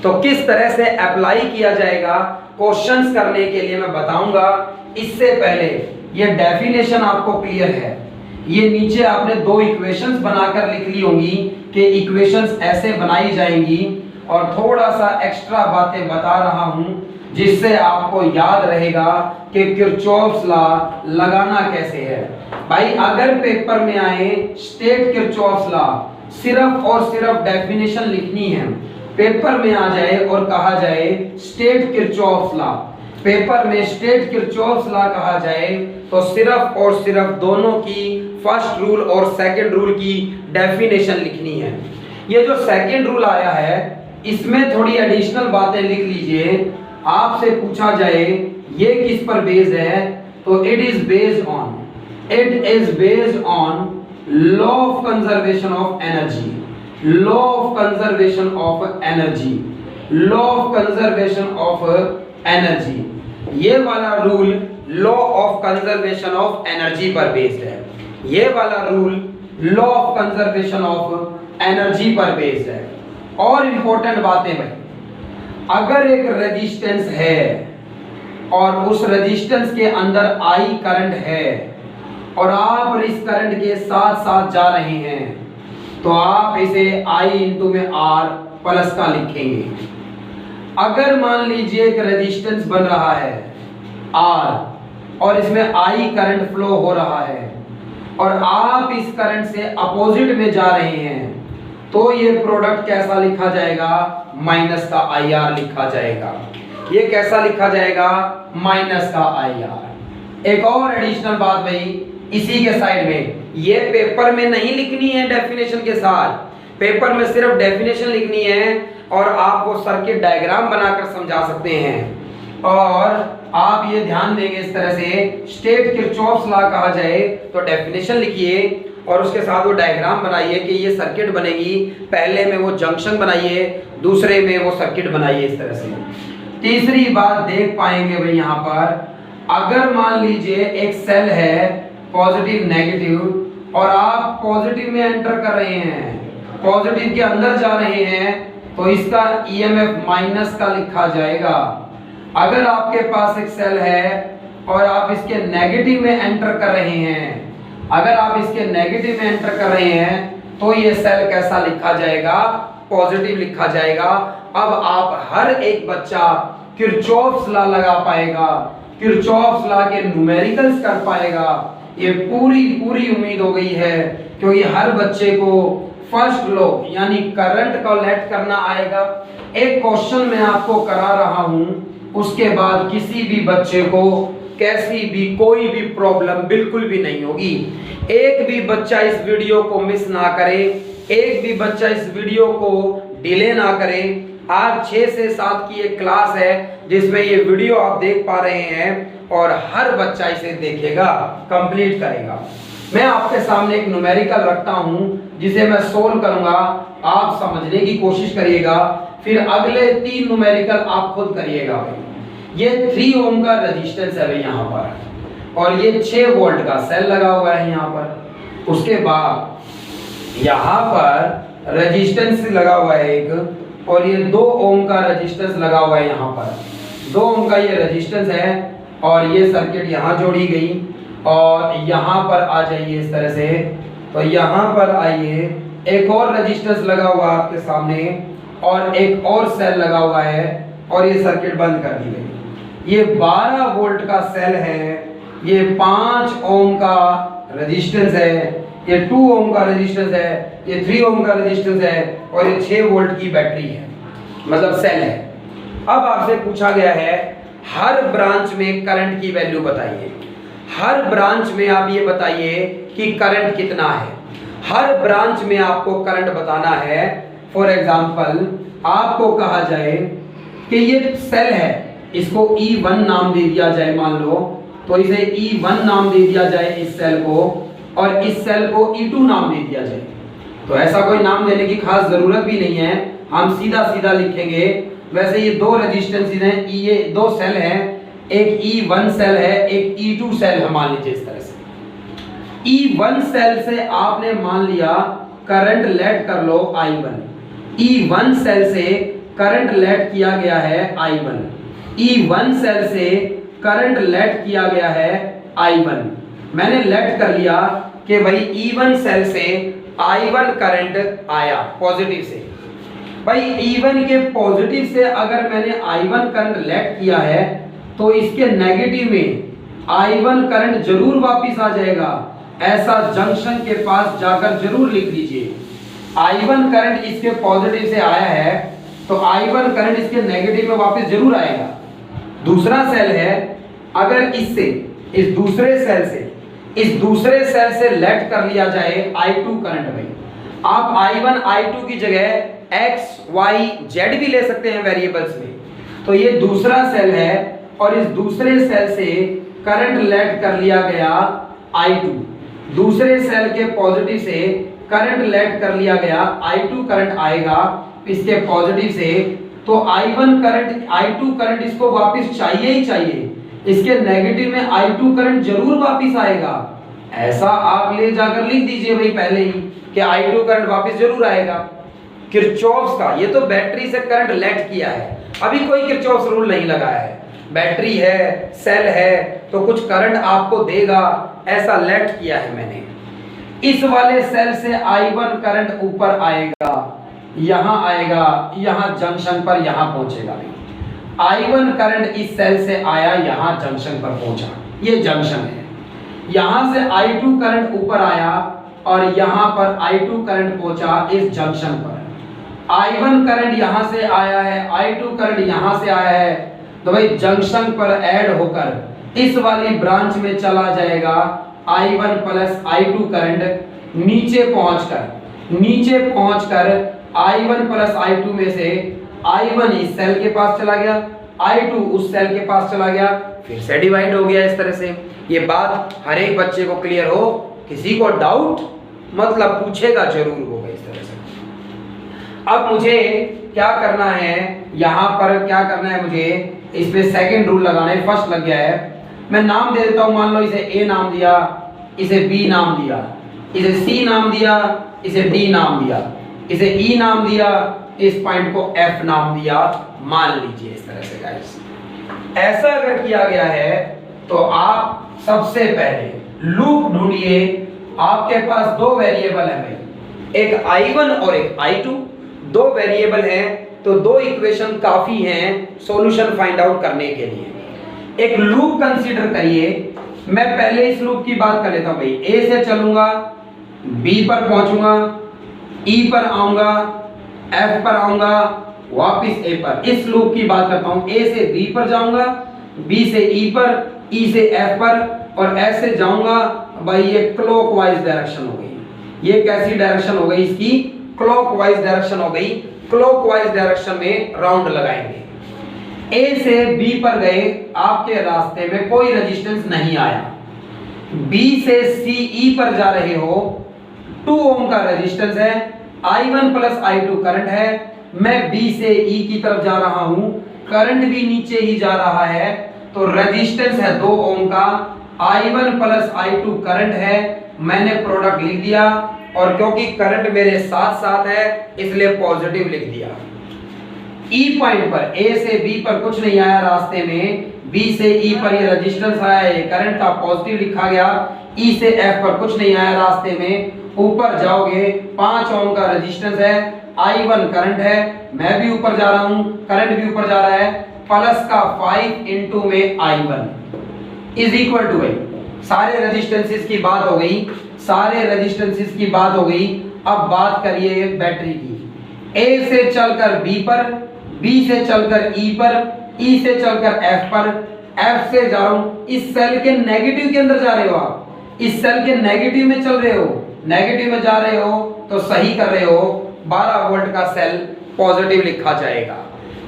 तो किस तरह से अप्लाई किया जाएगा क्वेश्चंस करने के लिए मैं बताऊंगा। इससे पहले ये डेफिनेशन आपको क्लियर है, ये नीचे आपने दो इक्वेशंस बनाकर लिख ली होंगी कि इक्वेशंस ऐसे बनाई जाएंगी, और थोड़ा सा एक्स्ट्रा बातें बता रहा हूं जिससे आपको याद रहेगा कि किरचॉफ्स लॉ लगाना कैसे है। भाई अगर पेपर में आए स्टेट किरचॉफ्स लॉ, सिर्फ और सिर्फ डेफिनेशन लिखनी है, पेपर में आ जाए और कहा जाए स्टेट किरचॉफ्स लॉ, पेपर में स्टेट किरचॉफ्स लॉ कहा जाए तो सिर्फ और सिर्फ दोनों की फर्स्ट रूल और सेकंड रूल की डेफिनेशन लिखनी है। ये जो सेकंड रूल आया है इसमें थोड़ी एडिशनल बातें लिख लीजिए। आपसे पूछा जाए ये किस पर बेस्ड है, तो it is based on law of conservation of energy, ये वाला rule law of conservation of energy पर बेस्ड है, ये वाला rule law of conservation of energy पर बेस्ड है। और इंपॉर्टेंट बातें भाई, अगर एक रेजिस्टेंस है और उस रेजिस्टेंस के अंदर आई करंट है और आप इस करंट के साथ साथ जा रहे हैं तो आप इसे आई इंटू में आर प्लस का लिखेंगे। अगर मान लीजिए एक रेजिस्टेंस बन रहा है आर और इसमें आई करंट फ्लो हो रहा है और आप इस करंट से अपोजिट में जा रहे हैं तो ये प्रोडक्ट कैसा लिखा जाएगा, माइनस का आई आर लिखा जाएगा। ये कैसा लिखा जाएगा, माइनस का आई आर। एक और एडिशनल बात भाई इसी के साइड में, ये पेपर में नहीं लिखनी है डेफिनेशन के साथ, पेपर में सिर्फ डेफिनेशन लिखनी है और आप वो सर्किट डायग्राम बनाकर समझा सकते हैं। और आप ये ध्यान देंगे इस तरह से स्टेट किरचॉफ्स लॉ कहा जाए तो डेफिनेशन लिखिए और उसके साथ वो डायग्राम बनाइए कि ये सर्किट बनेगी, पहले में वो जंक्शन बनाइए, दूसरे में वो सर्किट बनाइए इस तरह से। तीसरी बात देख पाएंगे भाई यहाँ पर, अगर मान लीजिए एक सेल है पॉजिटिव नेगेटिव और आप पॉजिटिव में एंटर कर रहे हैं, पॉजिटिव के अंदर जा रहे हैं, तो इसका ईएमएफ माइनस का लिखा जाएगा। अगर आपके पास एक सेल है और आप इसके नेगेटिव में एंटर कर रहे हैं, अगर आप इसके नेगेटिव में एंटर कर रहे हैं, तो ये सेल कैसा लिखा जाएगा? पॉजिटिव लिखा जाएगा। अब आप हर एक बच्चा किरचॉफ्स लॉ लगा पाएगा, किरचॉफ्स लॉ के न्यूमेरिकल्स कर पाएगा, ये पूरी उम्मीद हो गई है, क्योंकि हर बच्चे को फर्स्ट लॉ यानी करंट को लेट करना आएगा। एक क्वेश्चन मैं आपको करा रहा हूं, उसके बाद किसी भी बच्चे को कैसी भी कोई भी प्रॉब्लम बिल्कुल भी नहीं होगी। एक भी बच्चा इस वीडियो को मिस ना करे, एक भी बच्चा इस वीडियो को डिले ना करे। आज 6 से 7 की एक क्लास है जिसमें ये वीडियो आप देख पा रहे हैं और हर बच्चा इसे देखेगा, कंप्लीट करेगा। मैं आपके सामने एक न्यूमेरिकल रखता हूं जिसे मैं सोल्व करूंगा, आप समझने की कोशिश करिएगा, फिर अगले 3 न्यूमेरिकल आप खुद करिएगा। ये 3 ओम का रेजिस्टेंस है भाई यहाँ पर, और ये 6 वोल्ट का सेल लगा हुआ है यहाँ पर। उसके बाद यहाँ पर रेजिस्टेंस लगा हुआ है एक, और ये 2 ओम का रेजिस्टेंस लगा हुआ है यहाँ पर। 2 ओम का ये रेजिस्टेंस है और ये सर्किट यहाँ जोड़ी गई, और यहाँ पर आ जाइए इस तरह से, तो यहाँ पर आइए, एक और रेजिस्टेंस लगा हुआ आपके सामने और एक और सेल लगा हुआ है, और ये सर्किट बंद कर दी गई। ये 12 वोल्ट का सेल है, ये 5 ओम का रेजिस्टेंस है, ये 2 ओम का रेजिस्टेंस है, ये 3 ओम का रेजिस्टेंस है, और ये 6 वोल्ट की बैटरी है, मतलब सेल है। अब आपसे पूछा गया है हर ब्रांच में करंट की वैल्यू बताइए। हर ब्रांच में आप ये बताइए कि करंट कितना है। हर ब्रांच में आपको करंट बताना है। फॉर एग्जांपल आपको कहा जाए कि ये सेल है, इसको E1 नाम दे दिया जाए, मान लो, तो इसे E1 नाम दे दिया जाए इस सेल को, और इस सेल को E2 नाम दे दिया जाए। तो ऐसा कोई नाम देने की खास जरूरत भी नहीं है, हम सीधा सीधा लिखेंगे। वैसे ये 2 रेजिस्टेंस हैं, ये 2 सेल हैं, एक E1 सेल है, एक E2 सेल है, मान लीजिए इस तरह से। E1 सेल से आपने मान लिया करंट लेट कर लो I1। E1 सेल से करंट लेट किया गया है I1। E1 सेल से करंट लेट किया गया है I1। मैंने लेट कर लिया कि भाई E1 सेल से I1 करंट आया पॉजिटिव से। भाई E1 के पॉजिटिव से अगर मैंने I1 करंट लेट किया है, तो इसके नेगेटिव में I1 करंट जरूर वापस आ जाएगा। ऐसा जंक्शन के पास जाकर जरूर लिख लीजिए। I1 करंट इसके पॉजिटिव से आया है, तो I1 करंट इसके नेगेटिव में वापस जरूर आएगा। दूसरा सेल है, अगर इससे इस दूसरे सेल से लेट कर लिया जाए I2 करंट में, आप I1 I2 की जगह X Y Z भी ले सकते हैं वेरिएबल्स में। तो ये दूसरा सेल है और इस दूसरे सेल से करंट लेट कर लिया गया I2। दूसरे सेल के पॉजिटिव से करंट लेट कर लिया गया I2 करंट आएगा इसके पॉजिटिव से, तो I1 करंट I2 करंट इसको वापस चाहिए ही चाहिए, इसके नेगेटिव में I2 करंट जरूर वापस आएगा। ऐसा आप ले जाकर लिख दीजिए भाई पहले ही कि I2 करंट वापस जरूर आएगा। किरचॉफ्स का, ये तो बैटरी से करंट लेट किया है, अभी कोई किरचॉफ्स रूल नहीं लगाया है। बैटरी है, सेल है, तो कुछ करंट आपको देगा, ऐसा लेट किया है मैंने। इस वाले सेल से I1 करंट ऊपर आएगा, यहां आएगा, यहां जंक्शन पर यहां पहुंचेगा। I1 करंट इस सेल से आया, यहां जंक्शन पर पहुंचा, ये जंक्शन है। यहां से I2 करंट ऊपर आया और यहां पर I2 करंट पहुंचा इस जंक्शन पर। I1 करंट यहां से आया है, I2 करंट यहां से आया है, तो भाई जंक्शन पर ऐड होकर इस वाली ब्रांच में चला जाएगा I1 प्लस I2 करंट। नीचे पहुंचकर I1 प्लस I2 में से I1 इस सेल के पास चला गया, I2 उस सेल के पास चला गया, फिर से डिवाइड हो गया इस तरह से। ये बात हर एक बच्चे को क्लियर हो, किसी को डाउट मतलब पूछेगा जरूर होगा इस तरह से। अब मुझे क्या करना है, यहाँ पर क्या करना है, मुझे इस पे सेकंड रूल लगाना है। फर्स्ट लग गया है, मैं नाम दे देता हूँ, मान लो इसे A नाम दिया, इसे B नाम दिया। इसे C नाम दिया, इसे D नाम दिया, इसे E नाम दिया, इस पॉइंट को F नाम दिया, मान लीजिए इस तरह से गाइस। ऐसा अगर किया गया है तो आप सबसे पहले लूप ढूंढिए। आपके पास दो वेरिएबल है भाई, एक I1 और एक I2, दो वेरिएबल हैं तो दो इक्वेशन काफी हैं सॉल्यूशन फाइंड आउट करने के लिए। एक लूप कंसीडर करिए। मैं पहले इस लूप की बात कर लेता हूं भाई। A से चलूंगा, B पर पहुंचूंगा, E पर आऊंगा, F पर आऊंगा, वापिस A पर। इस लूप की बात करता हूं। A से B पर जाऊंगा, B से E पर, E से F पर और S से जाऊंगा। भाई ये क्लॉकवाइज डायरेक्शन हो गई। ये कैसी डायरेक्शन हो गई इसकी? क्लॉकवाइज डायरेक्शन हो गई। क्लॉकवाइज डायरेक्शन में राउंड लगाएंगे। A से B पर गए, आपके रास्ते में कोई रेजिस्टेंस नहीं आया। B से C E पर जा रहे हो, 2 ओम का रेजिस्टेंस है, I1 प्लस I2 करंट है। मैं B से E की तरफ जा रहा हूं, करंट भी नीचे ही जा रहा है, तो रेजिस्टेंस है 2 ओम का, I1 प्लस I2 करंट है। मैंने प्रोडक्ट लिख दिया और क्योंकि करंट मेरे साथ साथ है इसलिए पॉजिटिव लिख दिया। E पॉइंट पर A से B पर कुछ नहीं आया रास्ते में, B से E पर ये रेजिस्टेंस आया, ये करंट का पॉजिटिव लिखा गया। E से F पर कुछ नहीं आया रास्ते में, ऊपर जाओगे 5 ओम का रेजिस्टेंस है, I1 करंट है, मैं भी ऊपर जा रहा हूं, करंट भी ऊपर जा रहा है, प्लस का 5 इनटू में I1 इज इक्वल टू भाई सारे रेजिस्टेंसेस की बात हो गई, सारे रेजिस्टेंसेस की बात हो गई। अब बात करिए बैटरी की। A से चलकर B पर, B से चलकर E पर, E से चलकर F पर, F से जा रहा हूं, इस सेल के नेगेटिव के अंदर जा रहे हो आप, इस सेल के नेगेटिव में चल रहे हो, नेगेटिव में जा रहे हो तो सही कर रहे हो। 12 वोल्ट का सेल पॉजिटिव लिखा जाएगा।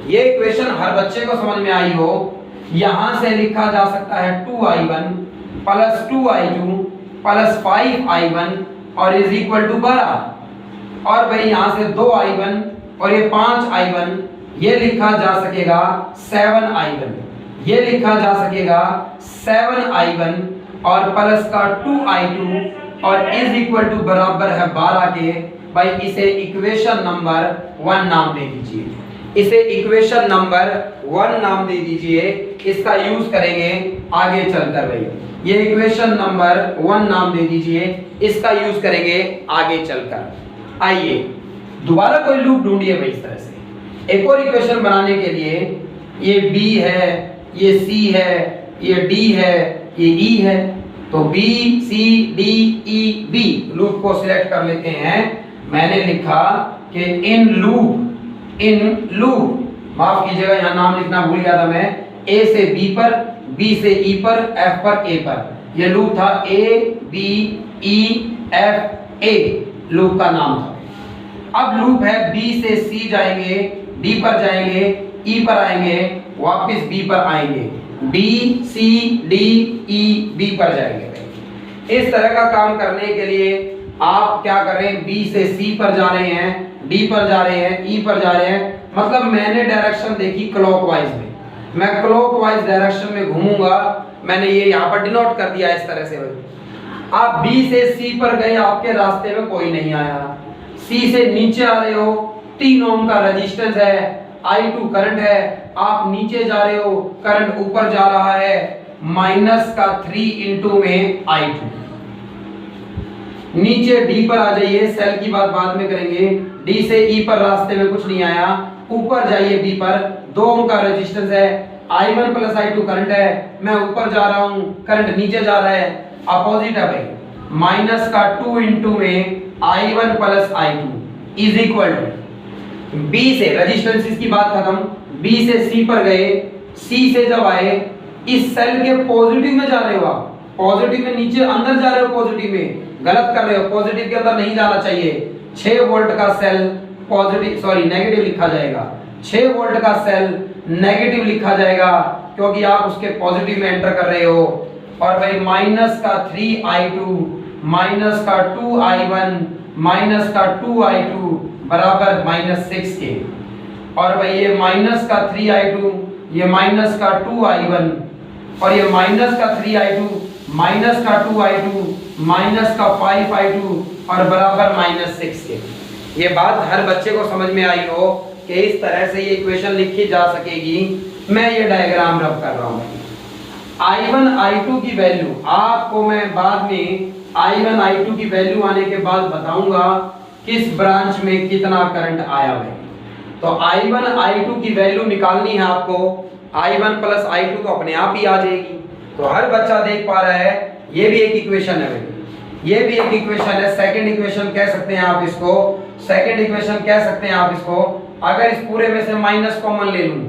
ये इक्वेशन हर बच्चे को समझ में आई हो। यहां से लिखा जा सकता है 2I1 plus 2I2 plus 5I1 और इज इक्वल टू 12। और भाई यहां से 2I1 और ये 5I1, ये लिखा जा सकेगा 7I1, ये लिखा जा सकेगा 7I1 और प्लस का 2I2 और इज इक्वल टू बराबर है 12 के। भाई इसे इक्वेशन नंबर 1 नाम दे दीजिए, इसे इक्वेशन नंबर 1 नाम दे दीजिए। इसका यूज करेंगे आगे चलकर। भाई ये इक्वेशन नंबर 1 नाम दे दीजिए, इसका यूज करेंगे आगे चलकर। आइए दोबारा कोई लूप ढूंढिए भाई इस तरह से। एक और इक्वेशन बनाने के लिए ये B है, ये C है, ये D है, ये E है, तो B C D E B loop को सिलेक्ट कर लेते हैं। मैंने लिखा कि इन लूप माफ कीजिएगा यहां नाम लिखना भूल गया था मैं। A से B पर, B से E पर, F पर A पर। यह लूप था A B E F A, loop का नाम था। अब लूप है B से C जाएंगे, D पर जाएंगे, E पर आएंगे, वापस B पर आएंगे, B C D E B पर जाएंगे। इस तरह का काम करने के लिए आप क्या करें, B से C पर जा रहे हैं, D पर जा रहे हैं, E पर जा रहे हैं, मतलब मैंने डायरेक्शन देखी क्लॉकवाइज में, मैं क्लॉकवाइज डायरेक्शन में घूमूंगा। मैंने ये यहाँ पर डिनोट कर दिया इस तरह से। आप B से C पर गए, आपके रास्ते में कोई नहीं आया। C से नीचे आ रहे हो, 3 ओम का रेजिस्टेंस है, I2 करंट है, आप नीचे जा रहे हो, करंट ऊपर जा रहा है, माइनस का 3 इनटू में I2। नीचे D पर आ जाइए, सेल की बात बाद में करेंगे। D से E पर रास्ते में कुछ नहीं आया, ऊपर जाइए B पर, 2 ओम का रेजिस्टेंस है, I1 प्लस I2 करंट है, मैं ऊपर जा रहा हूं, करंट नीचे जा रहा है, अपोजिट है भाई, माइनस का 2 इनटू में I1 plus I2 is equal to B से रेजिस्टेंस की बात खत्म। B से C पर गए, C से जब आए, इस सेल के पॉजिटिव में जा रहे हो आप, पॉजिटिव में नीचे अंदर जा रहे हो, पॉजिटिव में गलत कर रहे हो, पॉजिटिव के अंदर नहीं जाना चाहिए। 6 वोल्ट का सेल पॉजिटिव सॉरी नेगेटिव लिखा जाएगा, 6 वोल्ट का सेल नेगेटिव लिखा जाएगा क्योंकि आप उसके पॉजिटिव में एंटर कर रहे हो। और भाई माइनस का 3I2 माइनस का 2I1 माइनस का 2I2 बराबर -6 के। और भाई ये माइनस का 3I2, ये माइनस का 2I1 और ये माइनस का 3I2 माइनस का 2i2 माइनस का 5i2 और बराबर -6 के। ये बात हर बच्चे को समझ में आई हो कि इस तरह से ये इक्वेशन लिखी जा सकेगी। मैं ये डायग्राम रब कर रहा हूँ। I1 I2 की वैल्यू आपको मैं बाद में I1 I2 की वैल्यू आने के बाद बताऊंगा किस ब्रांच में कितना करंट आया है। तो I1 I2 की वैल्यू निकालनी है आपको। I1 प्लस I2 तो अपने आप ही आ जाएगी। तो हर बच्चा देख पा रहा है ये भी एक इक्वेशन है भाई, ये भी एक इक्वेशन है। सेकंड इक्वेशन कह सकते हैं आप इसको, सेकंड इक्वेशन कह सकते हैं आप इसको। अगर इस पूरे में से माइनस कॉमन ले लूं,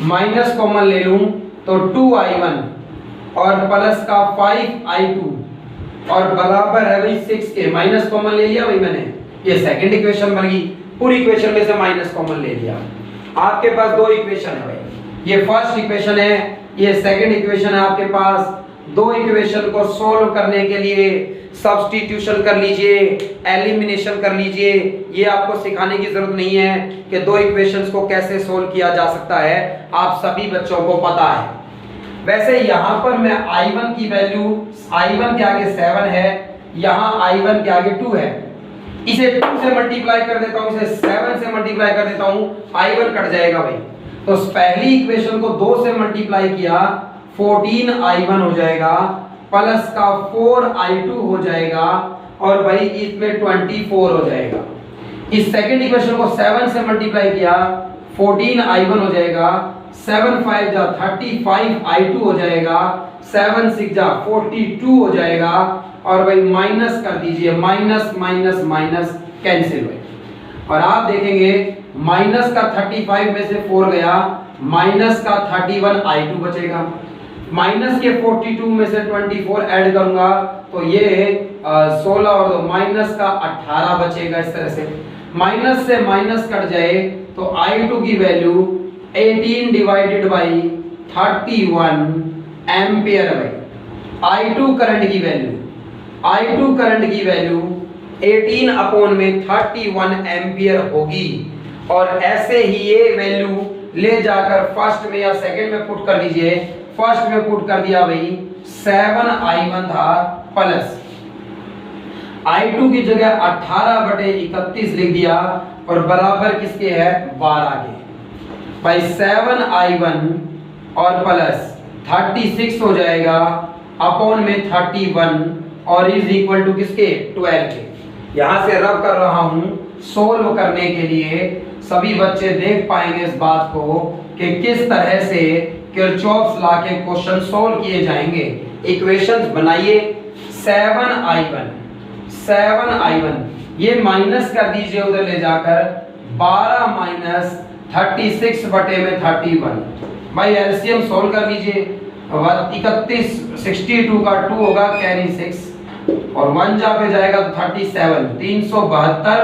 माइनस कॉमन ले लूं तो 2i1 और प्लस का 5i2 और बराबर है भाई 6 के। माइनस कॉमन ले लिया भाई मैंने, ये सेकंड इक्वेशन बन गई। पूरी इक्वेशन में से माइनस कॉमन ले लिया। आपके पास दो इक्वेशन है भाई, ये फर्स्ट इक्वेशन है, ये सेकंड इक्वेशन है। आपके पास दो इक्वेशन को सोल्व करने के लिए सब्स्टिट्यूशन कर लीजिए, एलिमिनेशन कर लीजिए। ये आपको सिखाने की जरूरत नहीं है कि दो इक्वेशंस को कैसे सोल्व किया जा सकता है, आप सभी बच्चों को पता है। वैसे यहाँ पर मैं I1 की वैल्यू, I1 के आगे 7 है, यहाँ I1 के आगे 2 है, इसे 2 से मल्टीप्लाई कर देता हूँ, इसे 7 से मल्टीप्लाई कर देता हूँ, I1 कट जाएगा भाई। तो पहली इक्वेशन को 2 से मल्टीप्लाई किया 14i1 हो जाएगा, प्लस का 4i2 हो जाएगा और भाई इसमें 24 हो जाएगा। इस सेकंड इक्वेशन को 7 से मल्टीप्लाई किया 14i1 हो जाएगा, 7 5 जा 35i2 हो जाएगा, 7 6 जा 42 हो जाएगा और भाई माइनस कर दीजिए, माइनस माइनस माइनस कैंसिल भाई। और आप देखेंगे माइनस का 35 में से 4 गया, माइनस का 31i2 बचेगा। माइनस के 42 में से 24 ऐड करूंगा तो ये 16 और 2 माइनस का 18 बचेगा। इस तरह से माइनस से माइनस कट जाए तो I2 की वैल्यू 18 डिवाइडेड बाई 31 एम्पियर है भाई। I2 करंट की वैल्यू, I2 करंट की वैल्यू 18 अपॉन में 31 एम्पियर होगी। और ऐसे ही ये वैल्यू ले जाकर फर्स्ट में या सेकंड में पुट कर दीजिए। फर्स्ट में पुट कर दिया भाई 7i1 था, प्लस I2 की जगह 18/31 लिख दिया और बराबर किसके है 12 के। भाई 7i1 और प्लस 36 हो जाएगा अपॉन में 31 और इज इक्वल टू किसके 12 के। यहां से रब कर रहा हूं सोल्व करने के लिए। सभी बच्चे देख पाएंगे इस बात को कि किस तरह से किरचॉफ्स लॉ के क्वेश्चन सोल्व किए जाएंगे। इक्वेशंस बनाइए। 7i1 ये माइनस कर दीजिए उधर ले जाकर 12 माइनस 36 बटे में 31। भाई एलसीएम सोल्व कर लीजिए। 31 62 का 2 होगा कैरी 6 और 1 जा पे जाएगा तो 37 372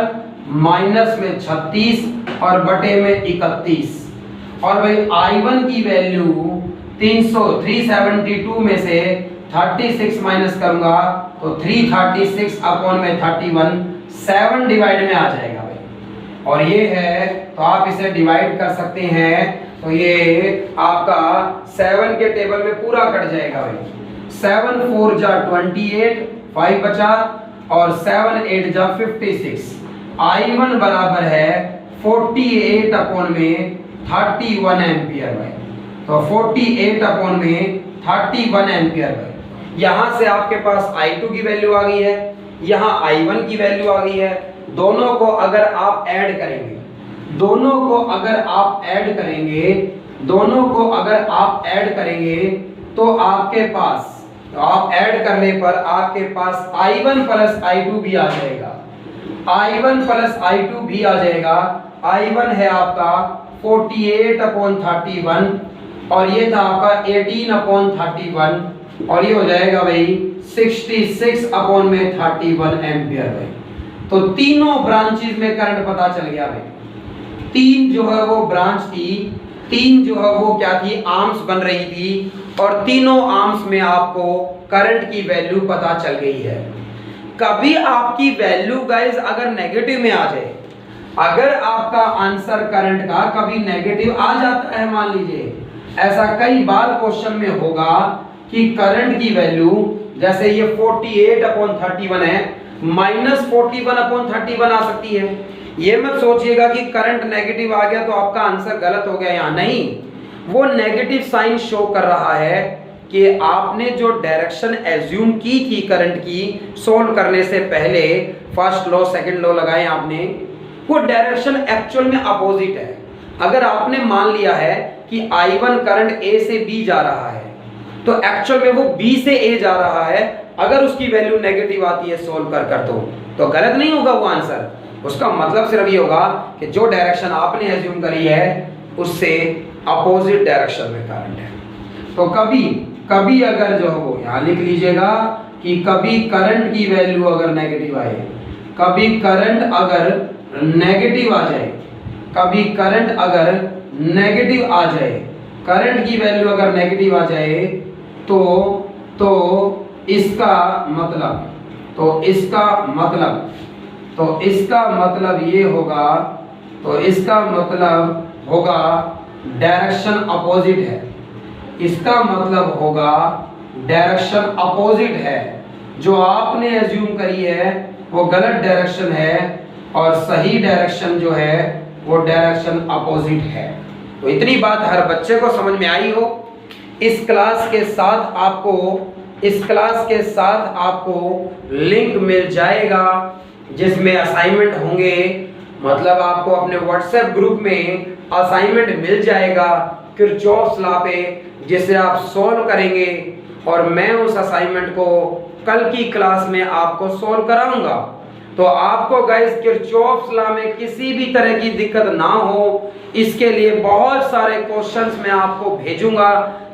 माइनस में 36 और बटे में 31। और भाई I1 की वैल्यू 372 में से 36 माइनस करूंगा तो 336 अपॉन में 31 7 डिवाइड में आ जाएगा भाई। और ये है तो आप इसे डिवाइड कर सकते हैं तो ये आपका 7 के टेबल में पूरा कट जाएगा भाई। 7 4 जा 28 5 बचा और 7 8 जा 56। I1 बराबर है 48 अपॉन में 31 एम्पियर भाई। तो 48 अपॉन में 31 एम्पियर भाई। यहां से आपके पास I2 की वैल्यू आ गई है, यहां I1 की वैल्यू आ गई है। दोनों को अगर आप ऐड करेंगे, दोनों को अगर आप ऐड करेंगे, दोनों को अगर आप ऐड करेंगे तो आपके पास, तो आप ऐड करने पर आपके पास I1 प्लस I2 भी आ जाएगा। I1 प्लस I2 भी आ जाएगा। I1 है आपका 48 अपॉन 31 और ये था आपका 18 अपॉन 31 और ये हो जाएगा भाई 66 अपॉन में 31 एम्पियर भाई। तो तीनों ब्रांचेस में करंट पता चल गया भाई। तीन जो है वो ब्रांच थी, तीन जो है वो क्या थी आर्म्स बन रही थी और तीनों आर्म्स में आपको करंट की वैल्यू पता चल गई है। कभी आपकी वैल्यू गाइस अगर नेगेटिव में आ जाए, अगर आपका आंसर करंट का कभी नेगेटिव आ जाता है, मान लीजिए ऐसा कई बार क्वेश्चन में होगा कि करंट की वैल्यू जैसे ये 48/31 है, -41/31 आ सकती है। ये मत सोचिएगा कि करंट नेगेटिव आ गया तो आपका आंसर गलत हो गया, यहाँ नहीं, वो नेगेटिव साइन शो कर रहा है कि आपने जो डायरेक्शन एज्यूम की थी करंट की सोल्व करने से पहले, फर्स्ट लॉ सेकंड लॉ लगाए आपने, वो डायरेक्शन एक्चुअल में अपोजिट है। अगर आपने मान लिया है कि I1 करंट A से B जा रहा है तो एक्चुअल में वो B से A जा रहा है, अगर उसकी वैल्यू नेगेटिव आती है सोल्व कर कर तो गलत नहीं होगा वो आंसर। उसका मतलब सिर्फ ये होगा कि जो डायरेक्शन आपने एज्यूम करी है उससे अपोजिट डायरेक्शन में करंट है। तो कभी अगर जो हो, यहाँ लिख लीजिएगा कि कभी करंट की वैल्यू अगर नेगेटिव आए, कभी करंट अगर नेगेटिव आ जाए, कभी करंट अगर नेगेटिव आ जाए, करंट की वैल्यू अगर नेगेटिव आ जाए तो इसका मतलब ये होगा, तो इसका मतलब होगा डायरेक्शन अपोजिट है, इसका मतलब होगा डायरेक्शन अपोजिट है। जो आपने एज्यूम करी है वो गलत डायरेक्शन है और सही डायरेक्शन जो है वो डायरेक्शन अपोजिट है। तो इतनी बात हर बच्चे को समझ में आई हो। इस क्लास के साथ आपको लिंक मिल जाएगा जिसमें असाइनमेंट होंगे, मतलब आपको अपने व्हाट्सएप ग्रुप में असाइनमेंट मिल जाएगा किरचॉफ्स लॉ पे, जिसे आप सॉल्व करेंगे और मैं उस असाइनमेंट को कल की क्लास में आपको सॉल्व कराऊंगा। तो आपको गाइस किरचॉफ्स लॉ में किसी भी तरह की दिक्कत ना हो, इसके लिए बहुत सारे क्वेश्चंस मैं आपको भेजूंगा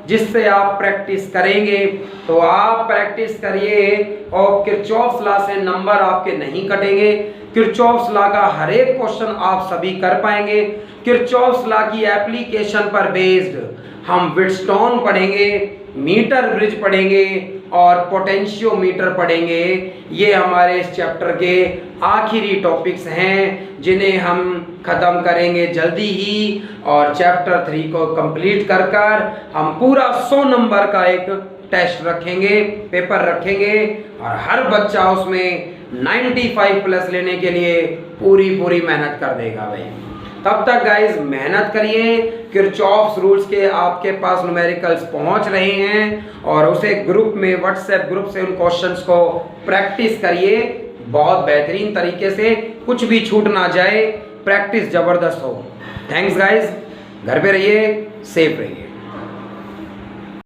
जिससे आप प्रैक्टिस करेंगे। तो आप प्रैक्टिस करिए और किरचॉफ्स लॉ से नंबर आपके नहीं कटेंगे। किरचॉफ्स लॉ का हर एक क्वेश्चन आप सभी कर पाएंगे। किरचॉफ्स लॉ की एप्लीकेशन पर बेस्ड हम व्हिटस्टोन पढ़ेंगे, मीटर ब्रिज पढ़ेंगे और पोटेंशियोमीटर पढ़ेंगे। ये हमारे इस चैप्टर के आखिरी टॉपिक्स हैं जिन्हें हम खत्म करेंगे जल्दी ही, और चैप्टर 3 को कंप्लीट कर हम पूरा 100 नंबर का एक टेस्ट रखेंगे, पेपर रखेंगे और हर बच्चा उसमें 95 प्लस लेने के लिए पूरी मेहनत कर देगा भाई। तब तक गाइज मेहनत करिए। किरचॉफ्स रूल्स के आपके पास न्यूमेरिकल्स पहुंच रहे हैं और उसे ग्रुप में, व्हाट्सएप ग्रुप से उन क्वेश्चंस को प्रैक्टिस करिए बहुत बेहतरीन तरीके से, कुछ भी छूट ना जाए, प्रैक्टिस जबरदस्त हो। थैंक्स गाइज, घर पे रहिए, सेफ रहिए।